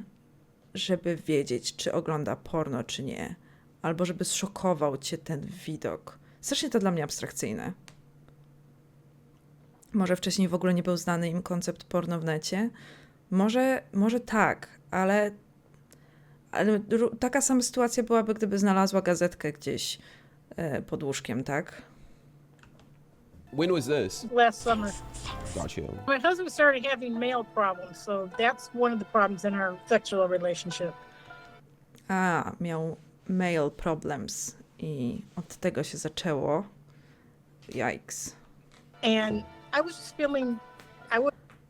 żeby wiedzieć, czy ogląda porno, czy nie. Albo żeby zszokował cię ten widok. Strasznie to dla mnie abstrakcyjne. Może wcześniej w ogóle nie był znany im koncept porno w necie. Może tak, ale taka sama sytuacja byłaby, gdyby znalazła gazetkę gdzieś pod łóżkiem, tak? When was this? Last summer. Gotcha. My husband started having male problems, so that's one of the problems in our sexual relationship. Miał male problems i od tego się zaczęło. Yikes. And I was just feeling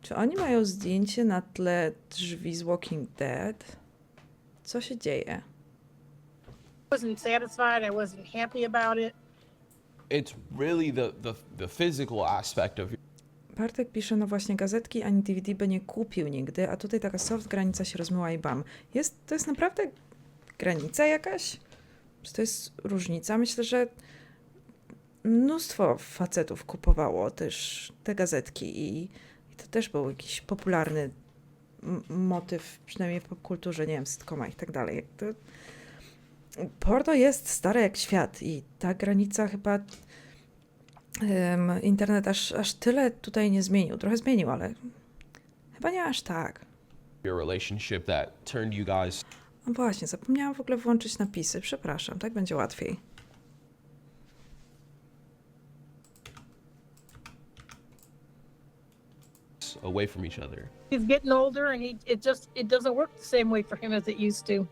Czy oni mają zdjęcie na tle drzwi z Walking Dead? Co się dzieje? wasn't satisfied. I wasn't happy about it. It's really the physical aspect of. Bartek pisze, no właśnie gazetki ani DVD by nie kupił nigdy, a tutaj taka soft granica się rozmyła i bam. To jest naprawdę granica jakaś? Czy to jest różnica? Myślę, że mnóstwo facetów kupowało też te gazetki i to też był jakiś popularny motyw, przynajmniej w popkulturze, nie wiem, w sitcomach i tak dalej. Porno jest stare jak świat i ta granica chyba internet aż tyle tutaj nie zmienił. Trochę zmienił, ale chyba nie aż tak. Your relationship that turned you guys. No właśnie, zapomniałam w ogóle włączyć napisy. Przepraszam, tak będzie łatwiej. Away from each other. He's getting older, and it doesn't work the same way for him as it used to.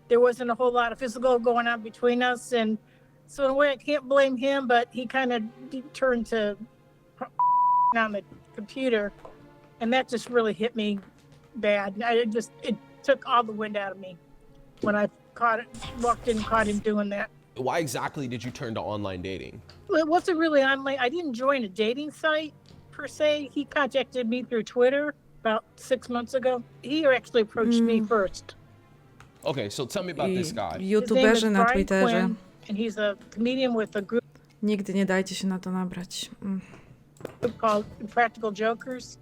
There wasn't a whole lot of physical going on between us, and so in a way I can't blame him, but he kind of turned to on the computer, and that just really hit me bad. It took all the wind out of me when I walked in and caught him doing that. Why exactly did you turn to online dating? Well, it wasn't really online. I didn't join a dating site per se. He contacted me through Twitter about 6 months ago. He actually approached me first. Okay, so tell me about this guy. YouTuberzy na Twitterze. And he's a comedian with a group Nigdy nie dajcie się na to nabrać. called Practical Jokers,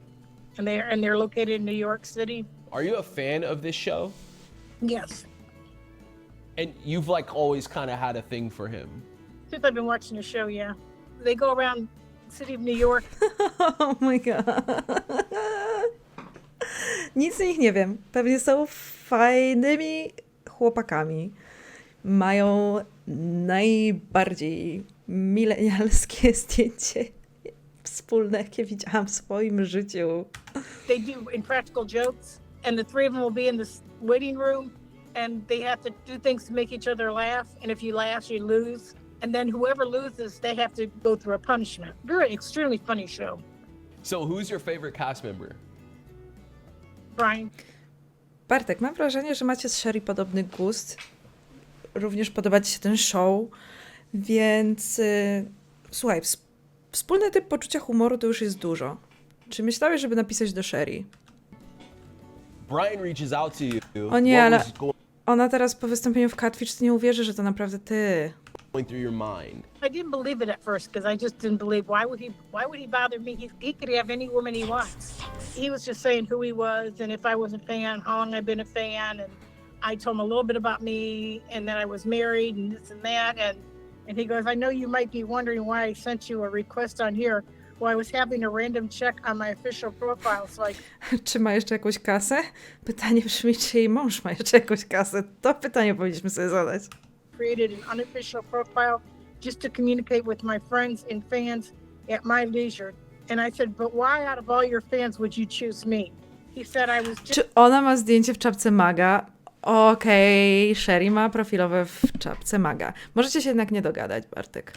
and they're located in New York City. Are you a fan of this show? Yes. And you've like always kind of had a thing for him. Since I've been watching the show, yeah. They go around the city of New York. Oh my god. Nic o nich nie wiem. Pewnie są fajnymi chłopakami. Mają najbardziej milenialskie zdjęcie wspólne, jakie widziałam w swoim życiu. They do impractical jokes, and the three of them will be in this waiting room, and they have to do things to make each other laugh. And if you laugh, you lose. And then whoever loses, they have to go through a punishment. Very extremely funny show. So who's your favorite cast member? Brian. Bartek, mam wrażenie, że macie z Sherry podobny gust. Również podoba ci się ten show, więc słuchaj, wspólny typ poczucia humoru to już jest dużo. Czy myślałeś, żeby napisać do Sherry? Brian reaches out to you. O nie, What ale was ona teraz po wystąpieniu w Catfish nie uwierzy, że to naprawdę ty. going through your mind? I didn't believe it at first because I just didn't believe why would he bother me? He could have any woman he wants. He was just saying who he was and if I was a fan, how long I've been a fan, and I told him a little bit about me and that I was married and this and that, and he goes, I know you might be wondering why I sent you a request on here. Well, I was having a random check on my official profile, so Czy ma jeszcze jakąś kasę? Pytanie brzmi, czy jej mąż ma jeszcze jakąś kasę? To pytanie powinniśmy sobie zadać. created an unofficial profile just to communicate with my friends and fans at my leisure. And I said, but why out of all your fans would you choose me? He said I was just... Czy ona ma zdjęcie w czapce maga? Okej, Sherry ma profilowe w czapce maga. Możecie się jednak nie dogadać, Bartek.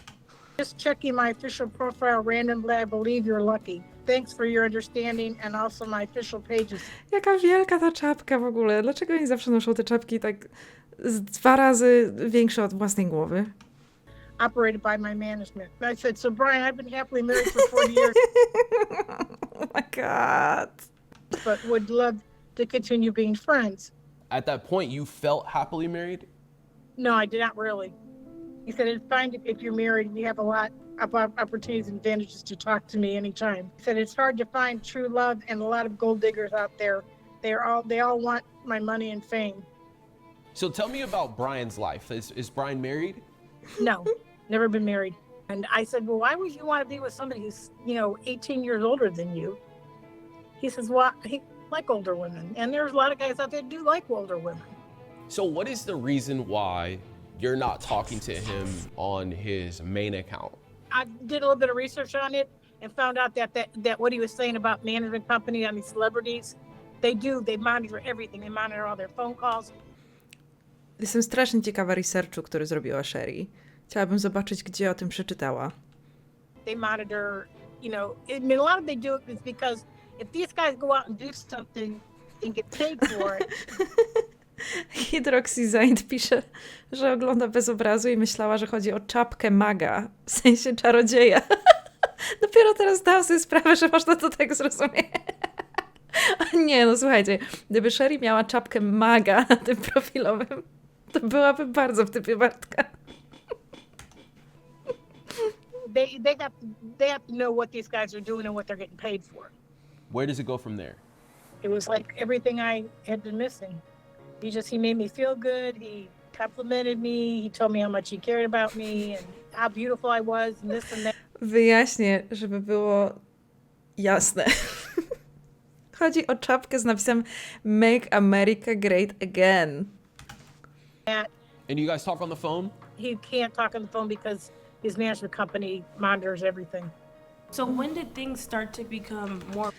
Just checking my official profile randomly. I believe you're lucky. Thanks for your understanding and also my official pages. Jaka wielka ta czapka w ogóle. Dlaczego oni zawsze noszą te czapki tak z 2 razy większe od własnej głowy? Operated by my management. I said, so Brian, I've been happily married for 40 years. Oh my god. But would love to continue being friends. At that point, you felt happily married? No, I did not really. He said, it's fine if you're married and you have a lot of opportunities and advantages to talk to me anytime. He said, it's hard to find true love and a lot of gold diggers out there. They all want my money and fame. So tell me about Brian's life. Is Brian married? No, never been married. And I said, well, why would you want to be with somebody who's, 18 years older than you? He says, well, he like older women. And there's a lot of guys out there do like older women. So what is the reason why you're not talking to him on his main account? I did a little bit of research on it and found out that what he was saying about management company and these celebrities, they monitor everything. They monitor all their phone calls. Jestem strasznie ciekawa researchu, który zrobiła Sherry. Chciałabym zobaczyć, gdzie o tym przeczytała. They monitor, I mean, a lot of they do it is because if these guys go out and do something and get paid for it. Hydroxy Zaint pisze, że ogląda bez obrazu i myślała, że chodzi o czapkę maga, w sensie czarodzieja. Dopiero teraz dałam sobie sprawę, że można to tak zrozumieć. Nie, no słuchajcie, gdyby Sherry miała czapkę maga na tym profilowym, to byłaby bardzo w typie Bartka. They have to know what these guys are doing and what they're getting paid for. Where does it go from there? It was like everything I had been missing. He made me feel good. He complimented me. He told me how much he cared about me and how beautiful I was and this and that. Wyjaśnię, żeby było jasne. Chodzi o czapkę z napisem Make America Great Again. And you guys talk on the phone? He can't talk on the phone because his management company monitors everything. So when did things start to become more...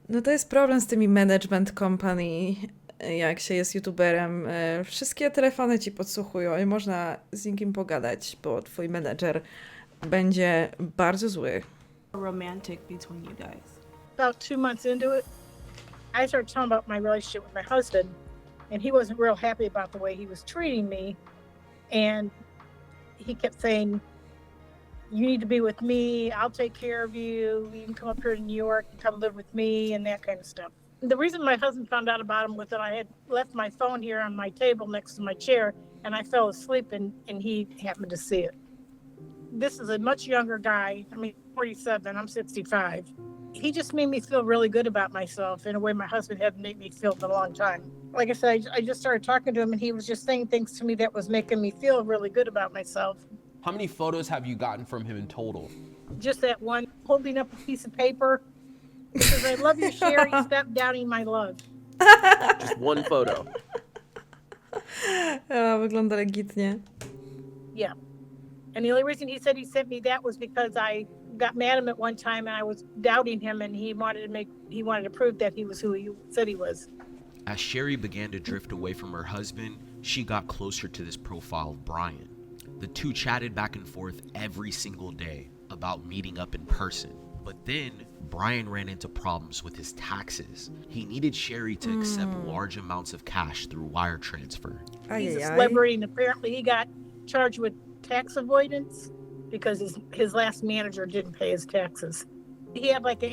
No to jest problem z tymi management company, jak się jest youtuberem. Wszystkie telefony ci podsłuchują i można z nikim pogadać, bo twój menedżer będzie bardzo zły. romantic between you guys? About 2 months into it, I started talking about my relationship with my husband, and he wasn't real happy about the way he was treating me. And he kept saying, you need to be with me, I'll take care of you, you can come up here to New York and come live with me, and that kind of stuff. The reason my husband found out about him was that I had left my phone here on my table next to my chair, and I fell asleep, and he happened to see it. This is a much younger guy. I mean, 47, I'm 65. He just made me feel really good about myself in a way my husband hadn't made me feel in a long time. Like I said, I just started talking to him, and he was just saying things to me that was making me feel really good about myself. How many photos have you gotten from him in total? Just that one, holding up a piece of paper. Because I love you, Sherry. Stop doubting my love. Just one photo. Wygląda legitnie. Yeah. And the only reason he said he sent me that was because I got mad at him at one time and I was doubting him, and he wanted to prove that he was who he said he was. As Sherry began to drift away from her husband, she got closer to this profile of Brian. The two chatted back and forth every single day about meeting up in person. But then Brian ran into problems with his taxes. He needed Sherry to accept large amounts of cash through wire transfer. He's a celebrity, and apparently he got charged with tax avoidance because his last manager didn't pay his taxes. He had like an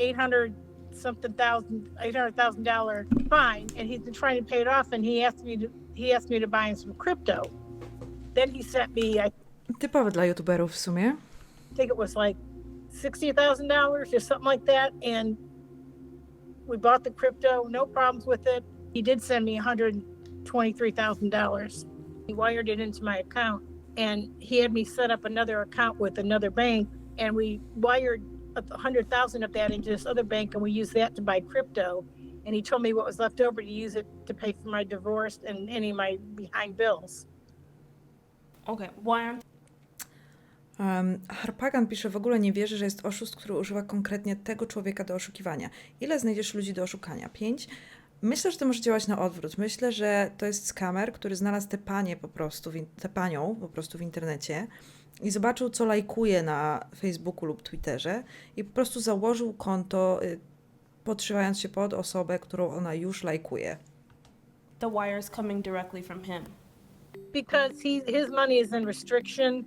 $800,000 fine, and he's been trying to pay it off, and he asked me to buy him some crypto. Then he sent me, I Typowe dla youtuberów w sumie. think it was like $60,000 or something like that, and we bought the crypto, no problems with it. He did send me $123,000. He wired it into my account, and he had me set up another account with another bank, and we wired 100,000 of that into this other bank, and we used that to buy crypto. And he told me what was left over to use it to pay for my divorce and any of my behind bills. Okay, why? Harpagan pisze, w ogóle nie wierzy, że jest oszust, który używa konkretnie tego człowieka do oszukiwania. Ile znajdziesz ludzi do oszukania? 5? Myślę, że to może działać na odwrót. Myślę, że to jest skamer, który znalazł tę panią po prostu w internecie i zobaczył, co lajkuje na Facebooku lub Twitterze i po prostu założył konto, podszywając się pod osobę, którą ona już lajkuje. The wires coming directly from him. Because his money is in restriction.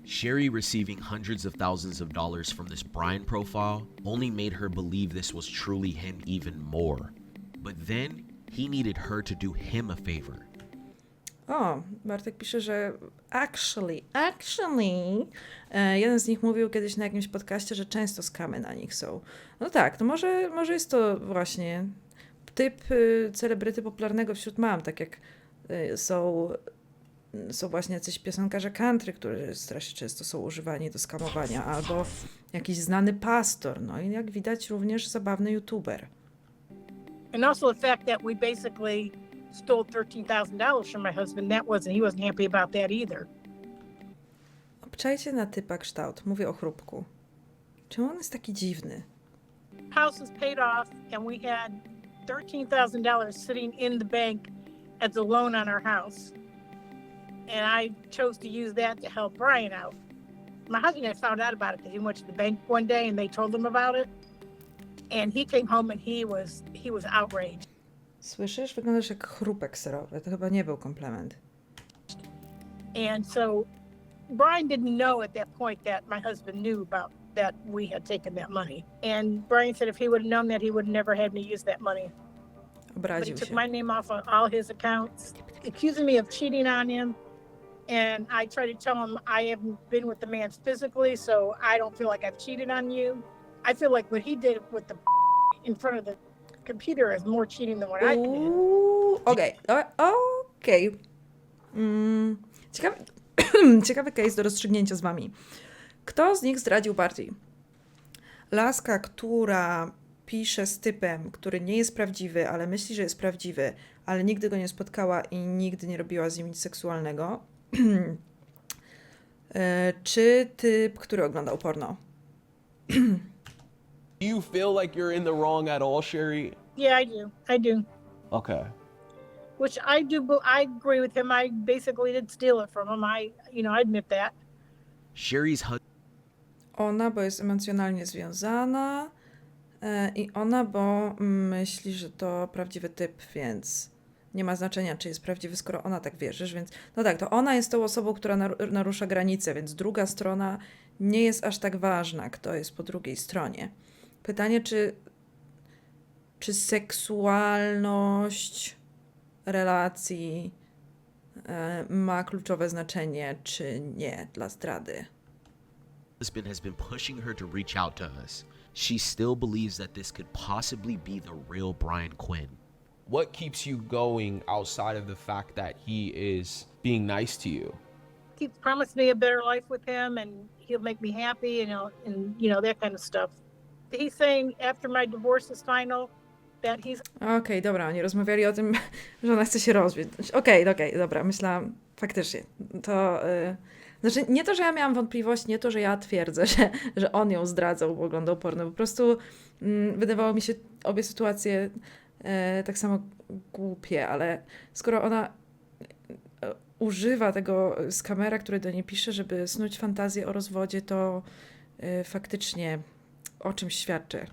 Sherry receiving hundreds of thousands of dollars from this Brian profile only made her believe this was truly him even more. But then he needed her to do him a favor. O, Bartek pisze, że actually, jeden z nich mówił kiedyś na jakimś podcaście, że często skamy na nich są. No tak, to może jest to właśnie typ celebryty popularnego wśród mam, tak jak są właśnie jacyś piosenkarze country, którzy strasznie często są używani do skamowania, albo jakiś znany pastor, no i jak widać również zabawny youtuber. And also the fact that we basically stole $13,000 from my husband. He wasn't happy about that either. Obczajcie na typa kształt, mówię o chrupku. Czemu on jest taki dziwny? House was paid off and we had $13,000 sitting in the bank as a loan on our house. And I chose to use that to help Brian out. My husband had found out about it because he went to the bank one day and they told him about it. And he came home and he was outraged. Słyszysz? Wyglądasz jak chrupek serowy. To chyba nie był komplement. And so Brian didn't know at that point that my husband knew about that we had taken that money. And Brian said if he would have known that, he would have never had me use that money. But he Obraził took się. my name off of all his accounts, accusing me of cheating on him. And I tried to tell him I haven't been with the man physically, so I don't feel like I've cheated on you. I feel like what he did with the in front of the computer is more cheating than what I did. Okej. Ciekawy case do rozstrzygnięcia z wami. Kto z nich zdradził bardziej? Laska, która pisze z typem, który nie jest prawdziwy, ale myśli, że jest prawdziwy, ale nigdy go nie spotkała i nigdy nie robiła z nim nic seksualnego. Czy typ, który oglądał porno? Do you feel like you're in the wrong at all, Sherry? Yeah, I do. Okay. Which I do, but I agree with him. I basically did steal it from him. I admit that. Sherry's Ona, bo jest emocjonalnie związana i ona, bo myśli, że to prawdziwy typ, więc nie ma znaczenia, czy jest prawdziwy, skoro ona tak wierzysz, więc no tak, to ona jest tą osobą, która narusza granice, więc druga strona nie jest aż tak ważna, kto jest po drugiej stronie. Pytanie, czy seksualność relacji ma kluczowe znaczenie, czy nie dla zdrady. husband has been pushing her to reach out to us. She still believes that this could possibly be the real Brian Quinn. What keeps you going outside of the fact that he is being nice to you? Keeps promising me a better life with him, and he'll make me happy, and that kind of stuff. He's saying after my divorce is final that he's... Okej, dobra, oni rozmawiali o tym, że ona chce się rozwieść. Okej, dobra, myślałam, faktycznie, to... Znaczy, nie to, że ja miałam wątpliwość, nie to, że ja twierdzę, że on ją zdradzał, bo oglądał porno, po prostu wydawało mi się obie sytuacje tak samo głupie, ale skoro ona używa tego skamera, który do niej pisze, żeby snuć fantazję o rozwodzie, to faktycznie o czymś świadczy.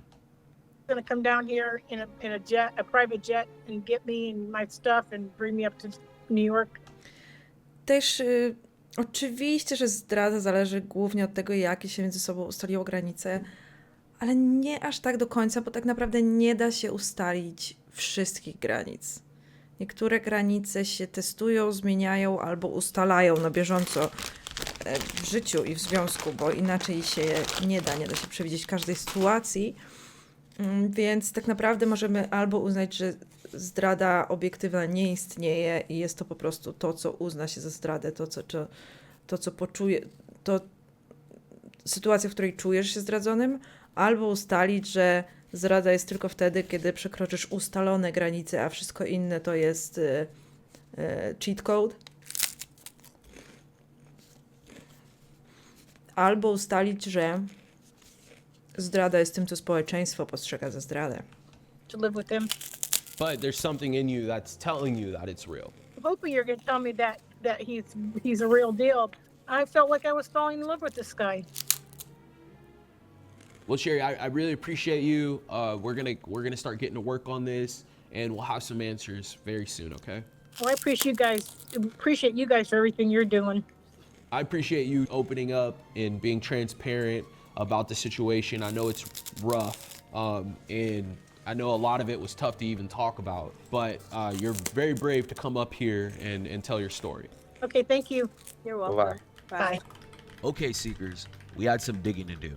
Gonna come down here in a private jet and get me and my stuff and bring me up to New York. Też oczywiście, że zdrada zależy głównie od tego, jakie się między sobą ustaliło granice, ale nie aż tak do końca, bo tak naprawdę nie da się ustalić wszystkich granic. Niektóre granice się testują, zmieniają albo ustalają na bieżąco w życiu i w związku, bo inaczej się nie da się przewidzieć każdej sytuacji, więc tak naprawdę możemy albo uznać, że zdrada obiektywna nie istnieje i jest to po prostu to, co uzna się za zdradę, to co poczuje, to sytuacja, w której czujesz się zdradzonym, albo ustalić, że zdrada jest tylko wtedy, kiedy przekroczysz ustalone granice, a wszystko inne to jest cheat code. Albo ustalić, że zdrada jest tym, co społeczeństwo postrzega za zdradę. To live with him. But there's something in you that's telling you that it's real. I'm hoping you're gonna tell me that he's a real deal. I felt like I was falling in love with this guy. Well, Sherry, I really appreciate you. We're gonna start getting to work on this, and we'll have some answers very soon. Okay? Well, I appreciate you guys for everything you're doing. I appreciate you opening up and being transparent about the situation. I know it's rough, and I know a lot of it was tough to even talk about, but you're very brave to come up here and tell your story. Okay, thank you. You're welcome. Bye. Okay, Seekers, we had some digging to do.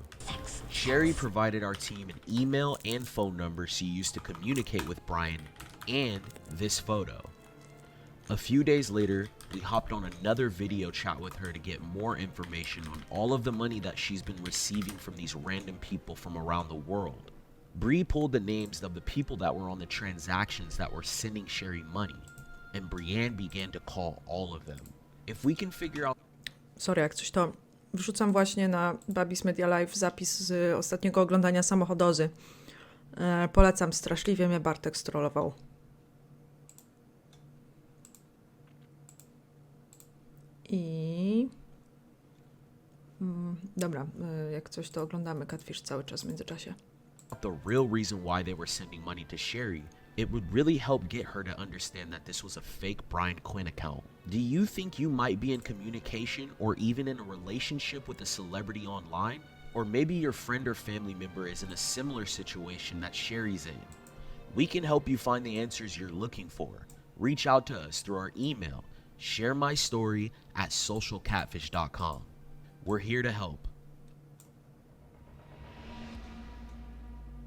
Sherry provided our team an email and phone number she used to communicate with Brian, and this photo. A few days later, we hopped on another video chat with her to get more information on all of the money that she's been receiving from these random people from around the world. Bree pulled the names of the people that were on the transactions that were sending Sherry money, and Brienne began to call all of them. If we can figure out... Sorry, jak coś to wrzucam właśnie na Babis Media Live zapis z ostatniego oglądania Samochodozy. Polecam, straszliwie mnie Bartek strollował. I... Dobra, jak coś to oglądamy Catfish cały czas w międzyczasie. The real reason why they were sending money to Sherry, it would really help get her to understand that this was a fake Brian Quinn account. Do you think you might be in communication or even in a relationship with a celebrity online? Or maybe your friend or family member is in a similar situation that Sherry's in? We can help you find the answers you're looking for. Reach out to us through our email, sharemystory@socialcatfish.com. We're here to help.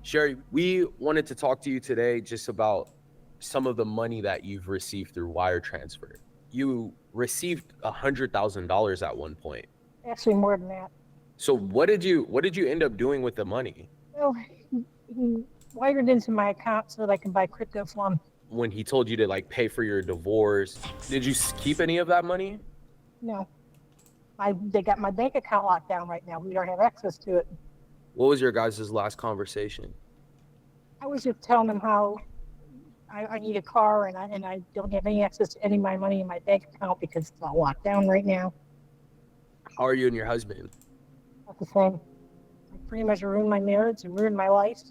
Sherry, we wanted to talk to you today just about some of the money that you've received through wire transfer. You received $100,000 at one point. Actually, more than that. So what did you end up doing with the money? Well, he wired into my account so that I can buy crypto from him. When he told you to like pay for your divorce, did you keep any of that money? No. They got my bank account locked down right now. We don't have access to it. What was your guys' last conversation? I was just telling them how I need a car and I don't have any access to any of my money in my bank account because it's all locked down right now. How are you and your husband? Not the same. I pretty much ruined my marriage and ruined my life.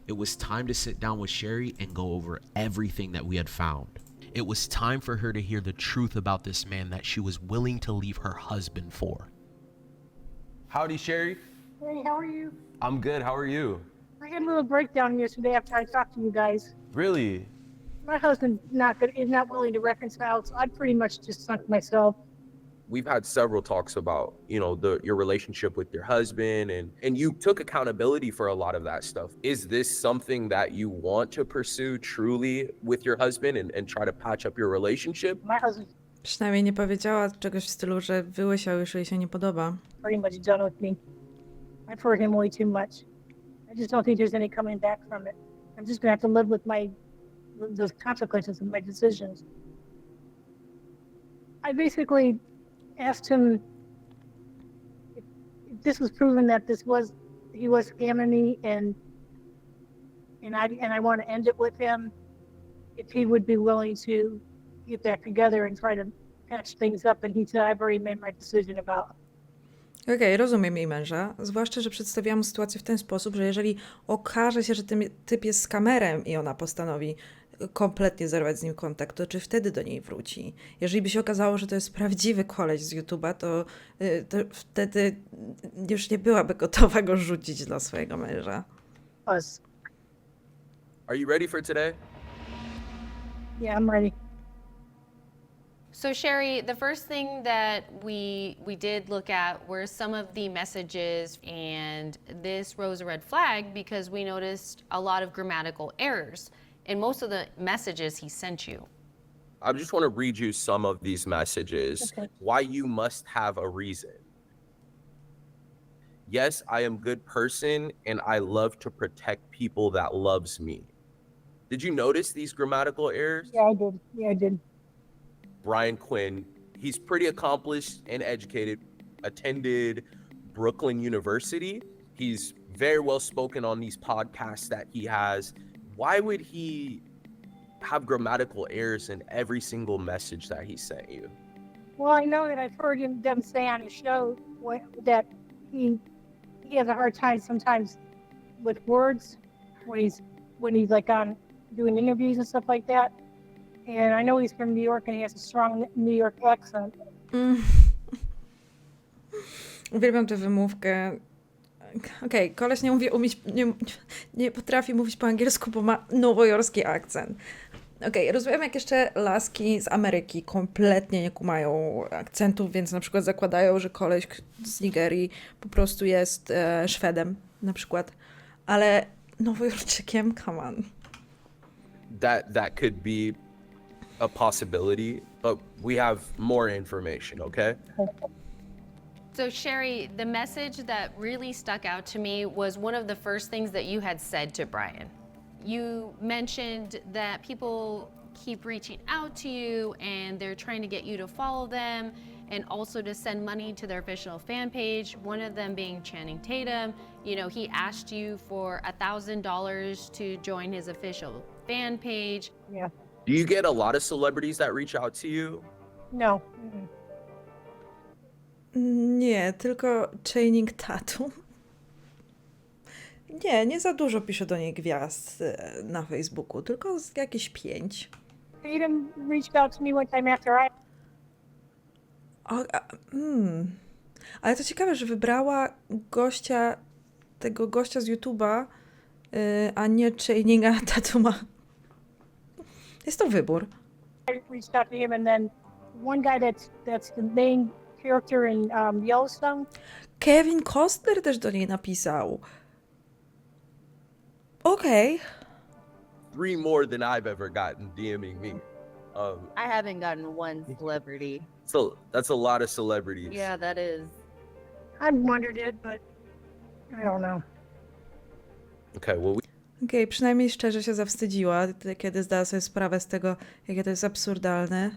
It was time to sit down with Sherry and go over everything that we had found. It was time for her to hear the truth about this man that she was willing to leave her husband for. Howdy, Sherry. Hey, how are you? I'm good. How are you? I had a little breakdown yesterday after I talked to you guys. Really? My husband is not willing to reconcile, so I pretty much just sunk myself. We've had several talks about, your relationship with your husband and you took accountability for a lot of that stuff. Is this something that you want to pursue truly with your husband and try to patch up your relationship? My husband Przynajmniej nie powiedziała czegoś w stylu, że wyłysiał już jej się nie podoba. pretty much done with me. I've hurt him way too much. I just don't think there's any coming back from it. I'm just gonna have to live with those consequences of my decisions. I basically asked him if this was proven that he was scamming me and I want to end it with him, if he would be willing to get back together and try to patch things up, and he said I've already made my decision about it. Okej, rozumiem jej męża, zwłaszcza, że przedstawiłam mu sytuację w ten sposób, że jeżeli okaże się, że ten typ jest skamerem i ona postanowi kompletnie zerwać z nim kontakt, to czy wtedy do niej wróci? Jeżeli by się okazało, że to jest prawdziwy koleś z YouTube'a, to wtedy już nie byłaby gotowa go rzucić dla swojego męża. Us. Are you ready for today? Yeah, I'm ready. So Sherry, the first thing that we did look at were some of the messages, and this rose a red flag because we noticed a lot of grammatical errors in most of the messages he sent you. I just want to read you some of these messages. Okay. Why you must have a reason. Yes, I am good person and I love to protect people that loves me. Did you notice these grammatical errors? Yeah, I did. Yeah, I did. Brian Quinn, he's pretty accomplished and educated, attended Brooklyn University. He's very well spoken on these podcasts that he has. Why would he have grammatical errors in every single message that he sent you? Well, I know that I've heard them say on his show that he has a hard time sometimes with words when he's like on doing interviews and stuff like that. And I know he's from New York and he has a strong New York accent. Uwielbiam tę wymówkę. Okej, koleś nie potrafi mówić po angielsku, bo ma nowojorski akcent. Okej, rozumiem, jak jeszcze laski z Ameryki kompletnie nie kumają akcentów, więc na przykład zakładają, że koleś z Nigerii po prostu jest Szwedem na przykład. Ale Nowojorczykiem, come on. That could be a possibility, but we have more information, okay? So Sherry, the message that really stuck out to me was one of the first things that you had said to Brian. You mentioned that people keep reaching out to you and they're trying to get you to follow them and also to send money to their official fan page, one of them being Channing Tatum. You know, he asked you for $1,000 to join his official fan page. Yeah. Do you get a lot of celebrities that reach out to you? No. Nie, tylko Channing Tatum. Nie za dużo pisze do niej gwiazd na Facebooku, tylko z jakieś 5. Tatum reached out to me one time after Ale to ciekawe, że wybrała tego gościa z YouTube'a, a nie Channinga Tatuma. Jest to wybór. I reached out to him, and then one guy that's the main character in Yellowstone. Kevin Costner też do niej napisał. Okej. 3 more than I've ever gotten DMing me. I haven't gotten one celebrity. So that's a lot of celebrities. Yeah, that is. I wondered it, but I don't know. Okay, well, Okej, przynajmniej szczerze się zawstydziła, kiedy zdała sobie sprawę z tego, jakie to jest absurdalne.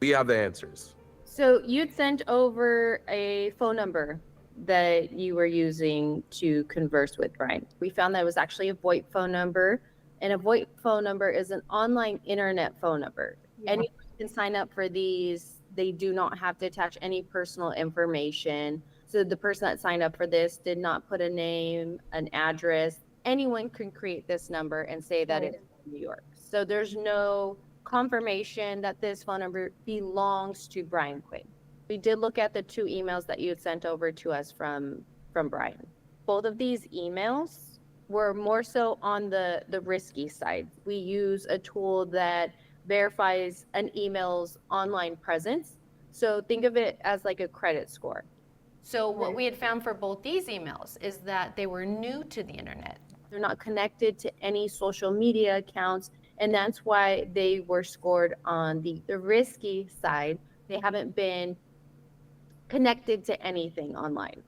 we have the answers. So you'd sent over a phone number that you were using to converse with Brian. We found that it was actually a VoIP phone number, and a VoIP phone number is an online internet phone number. Yeah. Anyone can sign up for these. They do not have to attach any personal information. So the person that signed up for this did not put a name, an address. Anyone can create this number and say that it's New York. So there's no confirmation that this phone number belongs to Brian Quinn. We did look at the 2 emails that you had sent over to us from Brian. Both of these emails were more so on the risky side. We use a tool that verifies an email's online presence. So think of it as like a credit score. So what we had found for both these emails is that they were new to the internet. They're not connected to any social media accounts, and that's why they were scored on the risky side. They haven't been connected to anything online.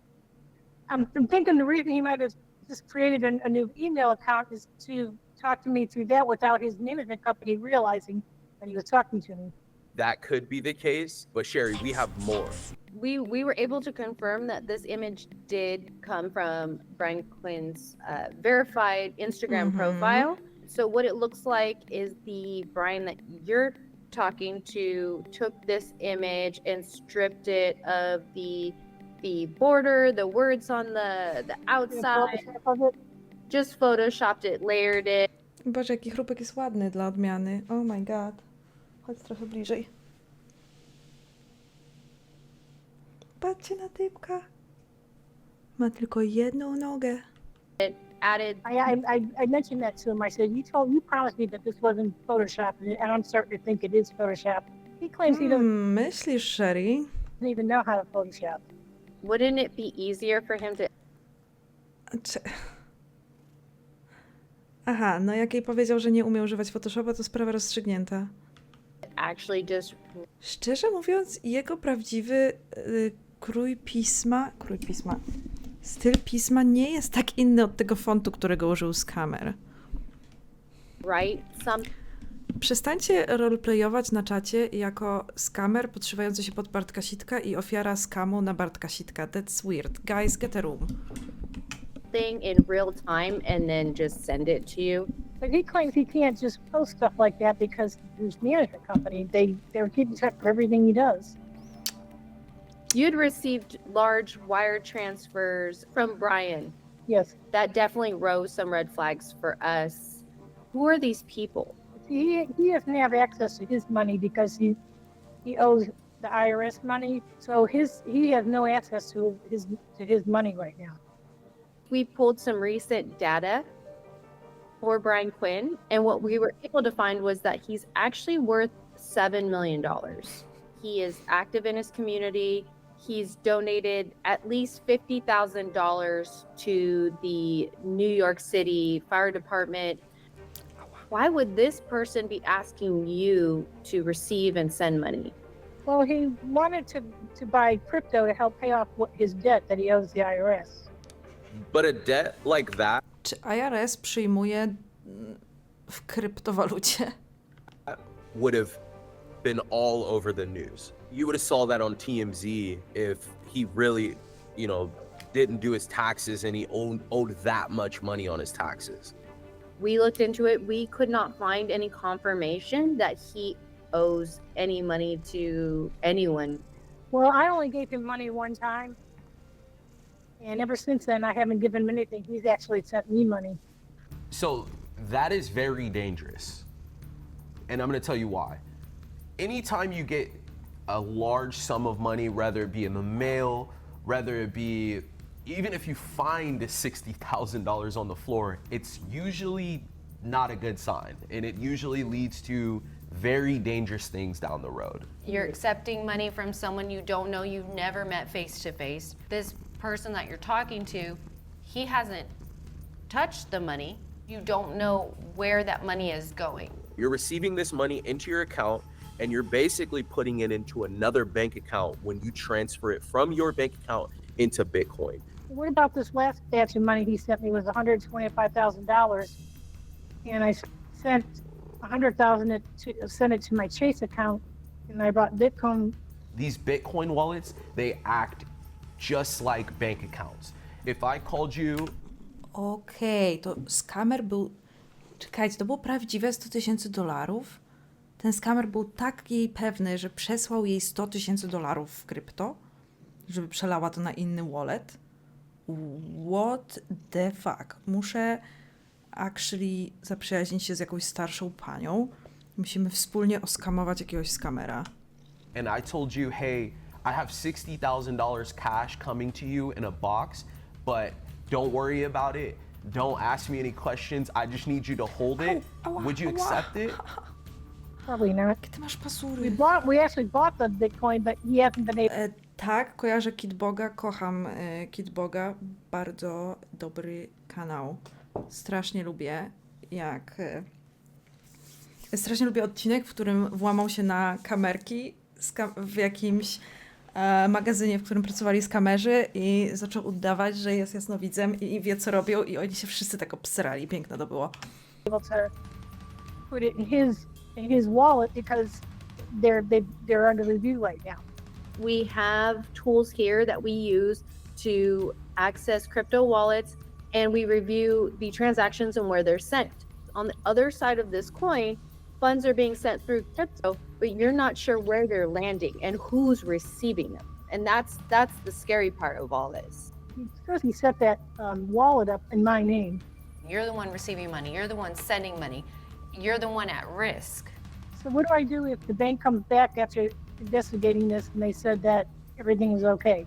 I'm thinking the reason he might have just created a new email account is to talk to me through that without his management company realizing that he was talking to me. That could be the case, but Sherry, we have more. We were able to confirm that this image did come from Brian Quinn's verified Instagram profile. So what it looks like is the Brian that you're talking to took this image and stripped it of the border, the words on the outside, just photoshopped it, layered it. Boże, jaki chrupek jest ładny dla odmiany. Oh my god. Chodź trochę bliżej. Patrzcie na typka. Ma tylko jedną nogę. Added. I mentioned that to him. I said, you promised me that this wasn't Photoshop, and I'm starting to think it is Photoshop. He claims he doesn't Myślisz, Sherry? even know how to Photoshop. Wouldn't it be easier for him to Aha, no jak jej powiedział, że nie umie używać Photoshopa, to sprawa rozstrzygnięta. actually just Szczerze mówiąc, jego prawdziwy styl pisma nie jest tak inny od tego fontu, którego użył z kamer. write some Przestańcie roleplayować na czacie jako skamer podszywający się pod Bartka Sitka i ofiara skamu na Bartka Sitka. That's weird. Guys, get a room. thing in real time and then just send it to you. But he claims he can't just post stuff like that because his management company, they're keeping track of everything he does. You'd received large wire transfers from Brian. Yes. That definitely rose some red flags for us. Who are these people? He doesn't have access to his money because he owes the IRS money, so he has no access to his money right now. We pulled some recent data for Brian Quinn, and what we were able to find was that he's actually worth $7 million. He is active in his community. He's donated at least $50,000 to the New York City Fire Department. Why would this person be asking you to receive and send money? Well, he wanted to buy crypto to help pay off his debt that he owes the IRS. But a debt like that Czy IRS przyjmuje w kryptowalucie? would have been all over the news. You would have saw that on TMZ if he really, didn't do his taxes and he owed that much money on his taxes. We looked into it. We could not find any confirmation that he owes any money to anyone. Well, I only gave him money one time, and ever since then, I haven't given him anything. He's actually sent me money. So that is very dangerous. And I'm going to tell you why. Anytime you get a large sum of money, whether it be in the mail, whether it be, even if you find $60,000 on the floor, it's usually not a good sign. And it usually leads to very dangerous things down the road. You're accepting money from someone you don't know, you've never met face to face. This person that you're talking to, he hasn't touched the money. You don't know where that money is going. You're receiving this money into your account and you're basically putting it into another bank account when you transfer it from your bank account into Bitcoin. What about this last batch of money he sent me was $125,000, and I sent $100,000 sent it to my Chase account, and I bought Bitcoin. These Bitcoin wallets, they act just like bank accounts. If I called you... Okej, to skamer był... Czekajcie, to było prawdziwe $100,000? Ten skamer był taki pewny, że przesłał jej $100,000 w krypto, żeby przelała to na inny wallet? What the fuck? Muszę actually zaprzyjaźnić się z jakąś starszą panią. Musimy wspólnie oskamować jakiegoś skamera. And I told you, hey, I have $60,000 cash coming to you in a box, but don't worry about it. Don't ask me any questions. I just need you to hold it. Would you accept it? Probably not. Jakie ty masz pasury? We actually bought the Bitcoin, but he hasn't been able. Tak, kojarzę Kitboga, kocham Kitboga. Bardzo dobry kanał. Strasznie lubię, strasznie lubię odcinek, w którym włamał się na kamerki w jakimś magazynie, w którym pracowali skamerzy i zaczął udawać, że jest jasnowidzem i wie, co robią, i oni się wszyscy tak obsrali. Piękne to było. To put it in his wallet because they're under review right now. We have tools here that we use to access crypto wallets, and we review the transactions and where they're sent. On the other side of this coin, funds are being sent through crypto, but you're not sure where they're landing and who's receiving them. And that's the scary part of all this. He says he set that wallet up in my name. You're the one receiving money. You're the one sending money. You're the one at risk. So what do I do if the bank comes back after investigating this and they said that everything was okay?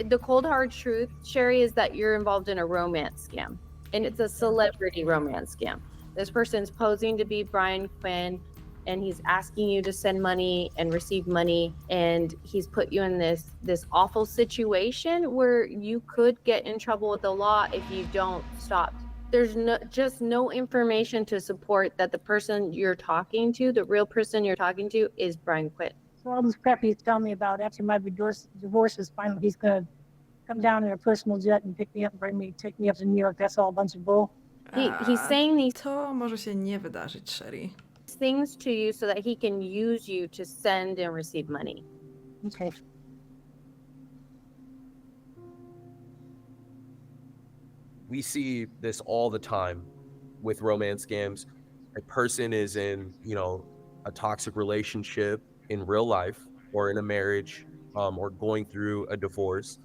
The cold hard truth, Sherry, is that you're involved in a romance scam, and it's a celebrity romance scam. This person's posing to be Brian Quinn, and he's asking you to send money and receive money, and he's put you in this awful situation where you could get in trouble with the law if you don't stop. There's just no information to support that the person you're talking to, the real person you're talking to, is Brian Quinn. So all this crap he's telling me about after my divorce is final, he's gonna come down in a personal jet and pick me up and take me up to New York. That's all a bunch of bull. He's saying these To może się nie wydarzyć, Sherry. things to you so that he can use you to send and receive money. Okay. We see this all the time with romance scams. A person is in, a toxic relationship in real life or in a marriage, or going through a divorce,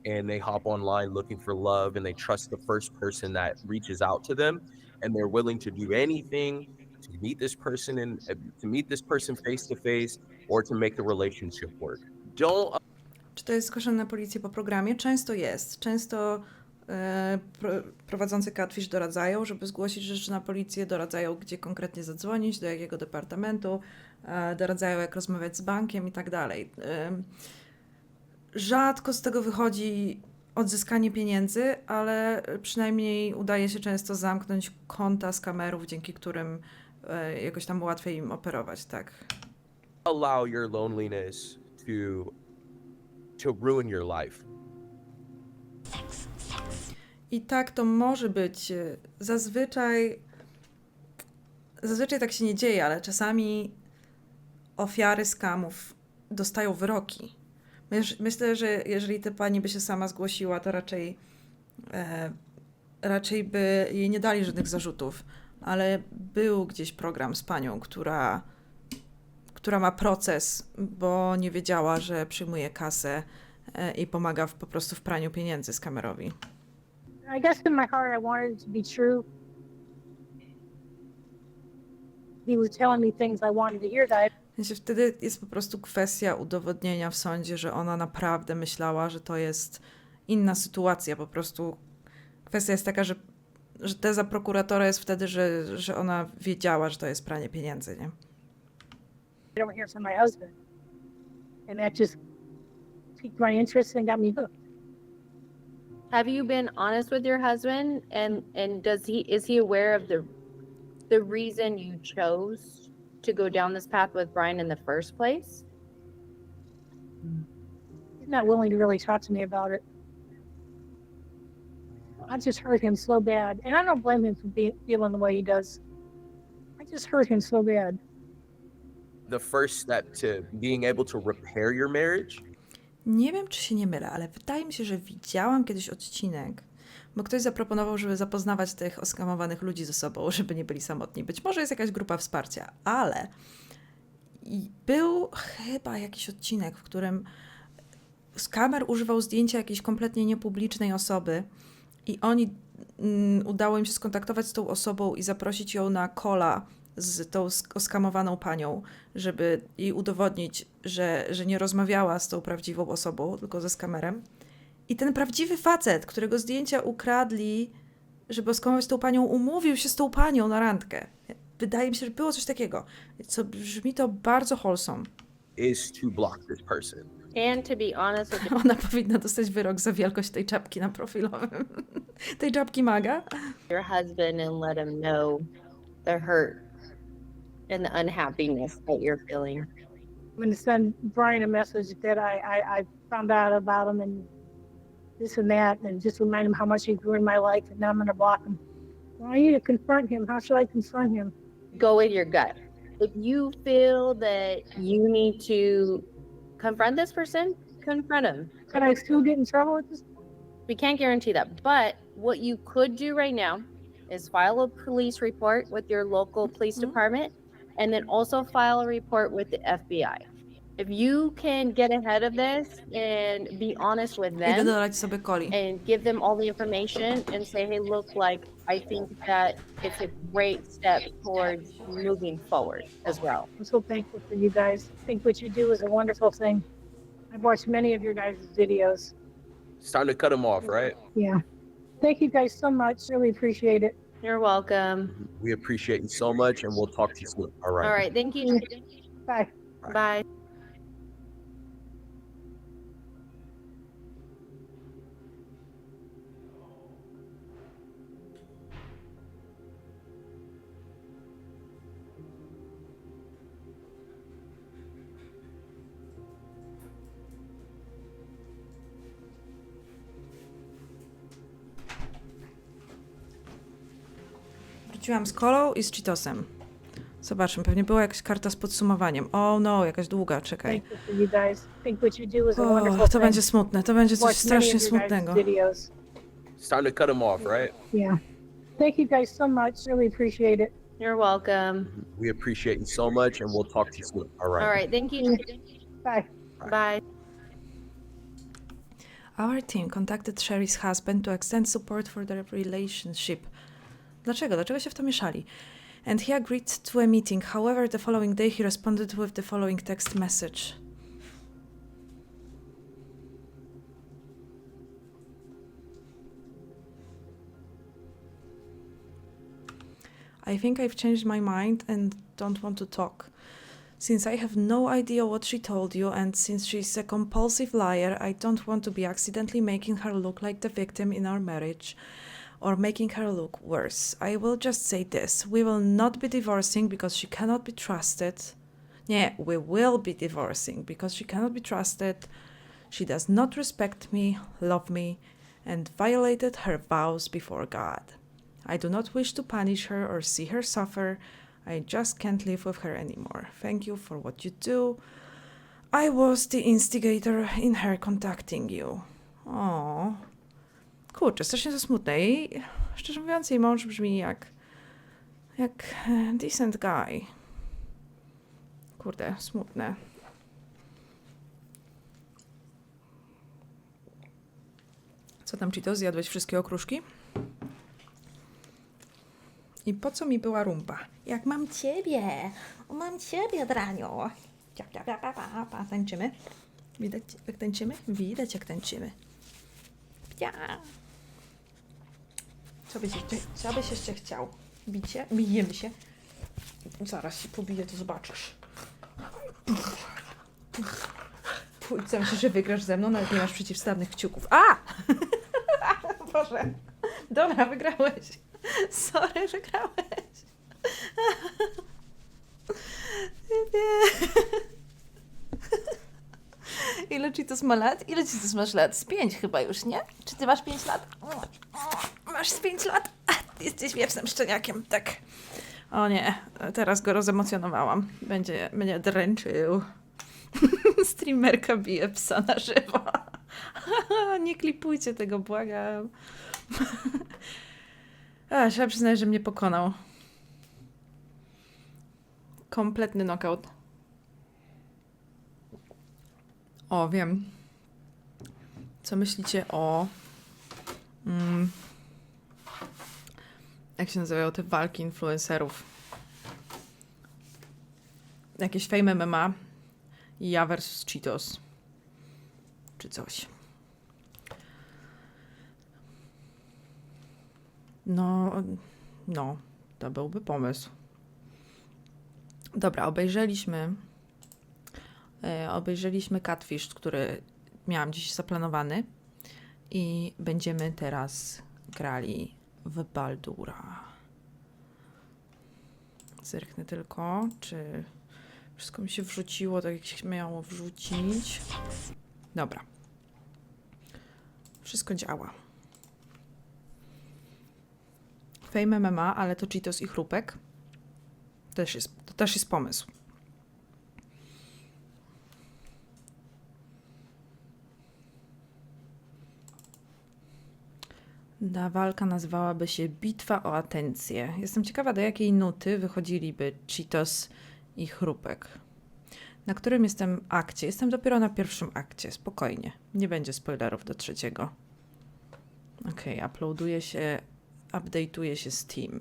and they hop online looking for love, and they trust the first person that reaches out to them, and they're willing to do anything to meet this person face to face or to make the relationship work. Czy to jest zgłoszone na policję po programie? Często jest. Często prowadzący Catfish doradzają, żeby zgłosić rzeczy na policję, doradzają, gdzie konkretnie zadzwonić, do jakiego departamentu, doradzają, jak rozmawiać z bankiem i tak dalej. Rzadko z tego wychodzi odzyskanie pieniędzy, ale przynajmniej udaje się często zamknąć konta z kamerów, dzięki którym jakoś tam łatwiej im operować, tak. Allow your loneliness to ruin your life. I tak to może być. Zazwyczaj tak się nie dzieje, ale czasami ofiary skamów dostają wyroki. Myślę, że jeżeli ta pani by się sama zgłosiła, to raczej by jej nie dali żadnych zarzutów, ale był gdzieś program z panią, która ma proces, bo nie wiedziała, że przyjmuje kasę i pomaga po prostu w praniu pieniędzy z kamerowi. I guess in my heart I wanted it to be true. He was telling me things I wanted to hear that. Wtedy jest po prostu kwestia udowodnienia w sądzie, że ona naprawdę myślała, że to jest inna sytuacja. Po prostu kwestia jest taka, że teza prokuratora jest wtedy, że ona wiedziała, że to jest pranie pieniędzy, nie? I don't hear from my husband. And that just piqued my interest and got me hooked. Have you been honest with your husband, and is he aware of the reason you chose to go down this path with Brian in the first place? He's not willing to really talk to me about it. I just hurt him so bad, and I don't blame him for feeling the way he does. I just hurt him so bad. The first step to being able to repair your marriage. Nie wiem, czy się nie mylę, ale wydaje mi się, że widziałam kiedyś odcinek, bo ktoś zaproponował, żeby zapoznawać tych oskamowanych ludzi ze sobą, żeby nie byli samotni. Być może jest jakaś grupa wsparcia, ale był chyba jakiś odcinek, w którym skamer używał zdjęcia jakiejś kompletnie niepublicznej osoby i udało im się skontaktować z tą osobą i zaprosić ją na calla z tą oskamowaną panią, żeby jej udowodnić, że nie rozmawiała z tą prawdziwą osobą, tylko ze skamerem. I ten prawdziwy facet, którego zdjęcia ukradli, żeby oskamować tą panią, umówił się z tą panią na randkę. Wydaje mi się, że było coś takiego, co brzmi to bardzo wholesome. Is to block this person. And to be honest with Ona powinna dostać wyrok za wielkość tej czapki na profilowym. Tej czapki maga. your husband and let him know the hurt and the unhappiness that you're feeling. I'm going to send Brian a message that I found out about him and this and that, and just remind him how much he's ruined my life, and now I'm going to block him. Well, I need to confront him. How should I confront him? Go with your gut. If you feel that you need to confront this person, confront him. Could I still get in trouble with this? We can't guarantee that, but what you could do right now is file a police report with your local police department, and then also file a report with the FBI. If you can get ahead of this and be honest with Idę them dolać sobie coli. and give them all the information and say, hey, look, like, I think that it's a great step towards moving forward as well. I'm so thankful for you guys. I think what you do is a wonderful thing. I've watched many of your guys' videos. It's time to cut them off, right? Yeah. Thank you guys so much. Really appreciate it. You're welcome. We appreciate you so much, and we'll talk to you soon. All right. All right. Thank you. Bye. Bye. Wróciłam z kolą i z Cheetosem. Zobaczmy, pewnie była jakaś karta z podsumowaniem. O no, jakaś długa, czekaj. Thankful for you guys. I think what you do is a wonderful O, to thing. będzie smutne, to będzie coś Watched many strasznie of your guys' smutnego. videos. It's time to cut them off, right? Yeah. Thank you guys so much. Really appreciate it. You're welcome. We appreciate you so much, and we'll talk to you soon. All right. All right. Thank you. Bye. Bye. Our team contacted Sherry's husband to extend support for their relationship. Dlaczego? Dlaczego się w to mieszali? And he agreed to a meeting. However, the following day he responded with the following text message. I think I've changed my mind and don't want to talk. Since I have no idea what she told you, and since she's a compulsive liar, I don't want to be accidentally making her look like the victim in our marriage, or making her look worse. I will just say this. We will not be divorcing because she cannot be trusted. Nie, we will be divorcing because she cannot be trusted. She does not respect me, love me, and violated her vows before God. I do not wish to punish her or see her suffer. I just can't live with her anymore. Thank you for what you do. I was the instigator in her contacting you. O, kurczę, strasznie to smutne. I szczerze mówiąc, jej mąż brzmi jak decent guy. Kurde, smutne. Co tam, Cheeto? Zjadłeś wszystkie okruszki? I po co mi była rumba? Jak mam ciebie! O, mam ciebie, Dranio! Tańczymy? Widać, jak tańczymy? Widać, jak tańczymy. Ja. Co byś jeszcze chciał? Bicie? Bijemy się. Zaraz się pobiję, to zobaczysz. Co myślisz, że wygrasz ze mną? Nawet nie masz przeciwstawnych kciuków. A! Boże. Dobra, wygrałeś. Sorry, wygrałeś. Nie. Ile Cheetos ma lat? Ile Cheetos masz lat? Z 5 chyba już, nie? Czy ty masz 5 lat? Masz z 5 lat? A, jesteś wiewsem szczeniakiem, tak. O nie, teraz go rozemocjonowałam. Będzie mnie dręczył. Streamerka bije psa na żywo. Nie klipujcie tego, błagam. Trzeba przyznać, że mnie pokonał. Kompletny knockout. O, wiem. Co myślicie o... jak się nazywają te walki influencerów? Jakieś Fame MMA i ja versus Cheetos. Czy coś. No, to byłby pomysł. Dobra, obejrzeliśmy Catfish, który miałam dziś zaplanowany i będziemy teraz grali w Baldura. Zerknę tylko, czy wszystko mi się wrzuciło tak, jak się miało wrzucić. Dobra. Wszystko działa. Fame MMA, ale to Cheetos i chrupek. To też jest pomysł. Ta walka nazywałaby się Bitwa o atencję. Jestem ciekawa, do jakiej nuty wychodziliby Cheetos i chrupek. Na którym jestem akcie? Jestem dopiero na pierwszym akcie, spokojnie. Nie będzie spoilerów do trzeciego. Okej, uploaduje się, update'uje się Steam.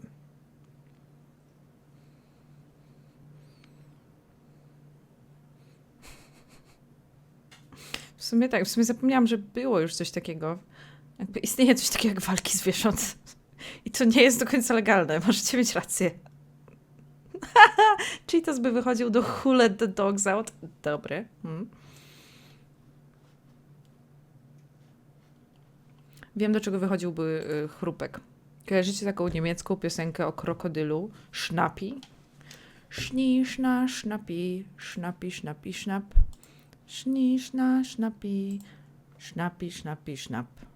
W sumie tak, w sumie zapomniałam, że było już coś takiego. Jakby istnieje coś takiego jak walki zwierząt. I to nie jest do końca legalne, możecie mieć rację. Cheetos by wychodził do Who Let the Dogs Out. Dobry. Wiem, do czego wychodziłby chrupek. Kojarzycie taką niemiecką piosenkę o krokodylu? Schnappi? Schni, schna, schnappi, schnappi, schnappi, schnapp. Schni, schna, schnappi, schnappi, schnappi, schnapp.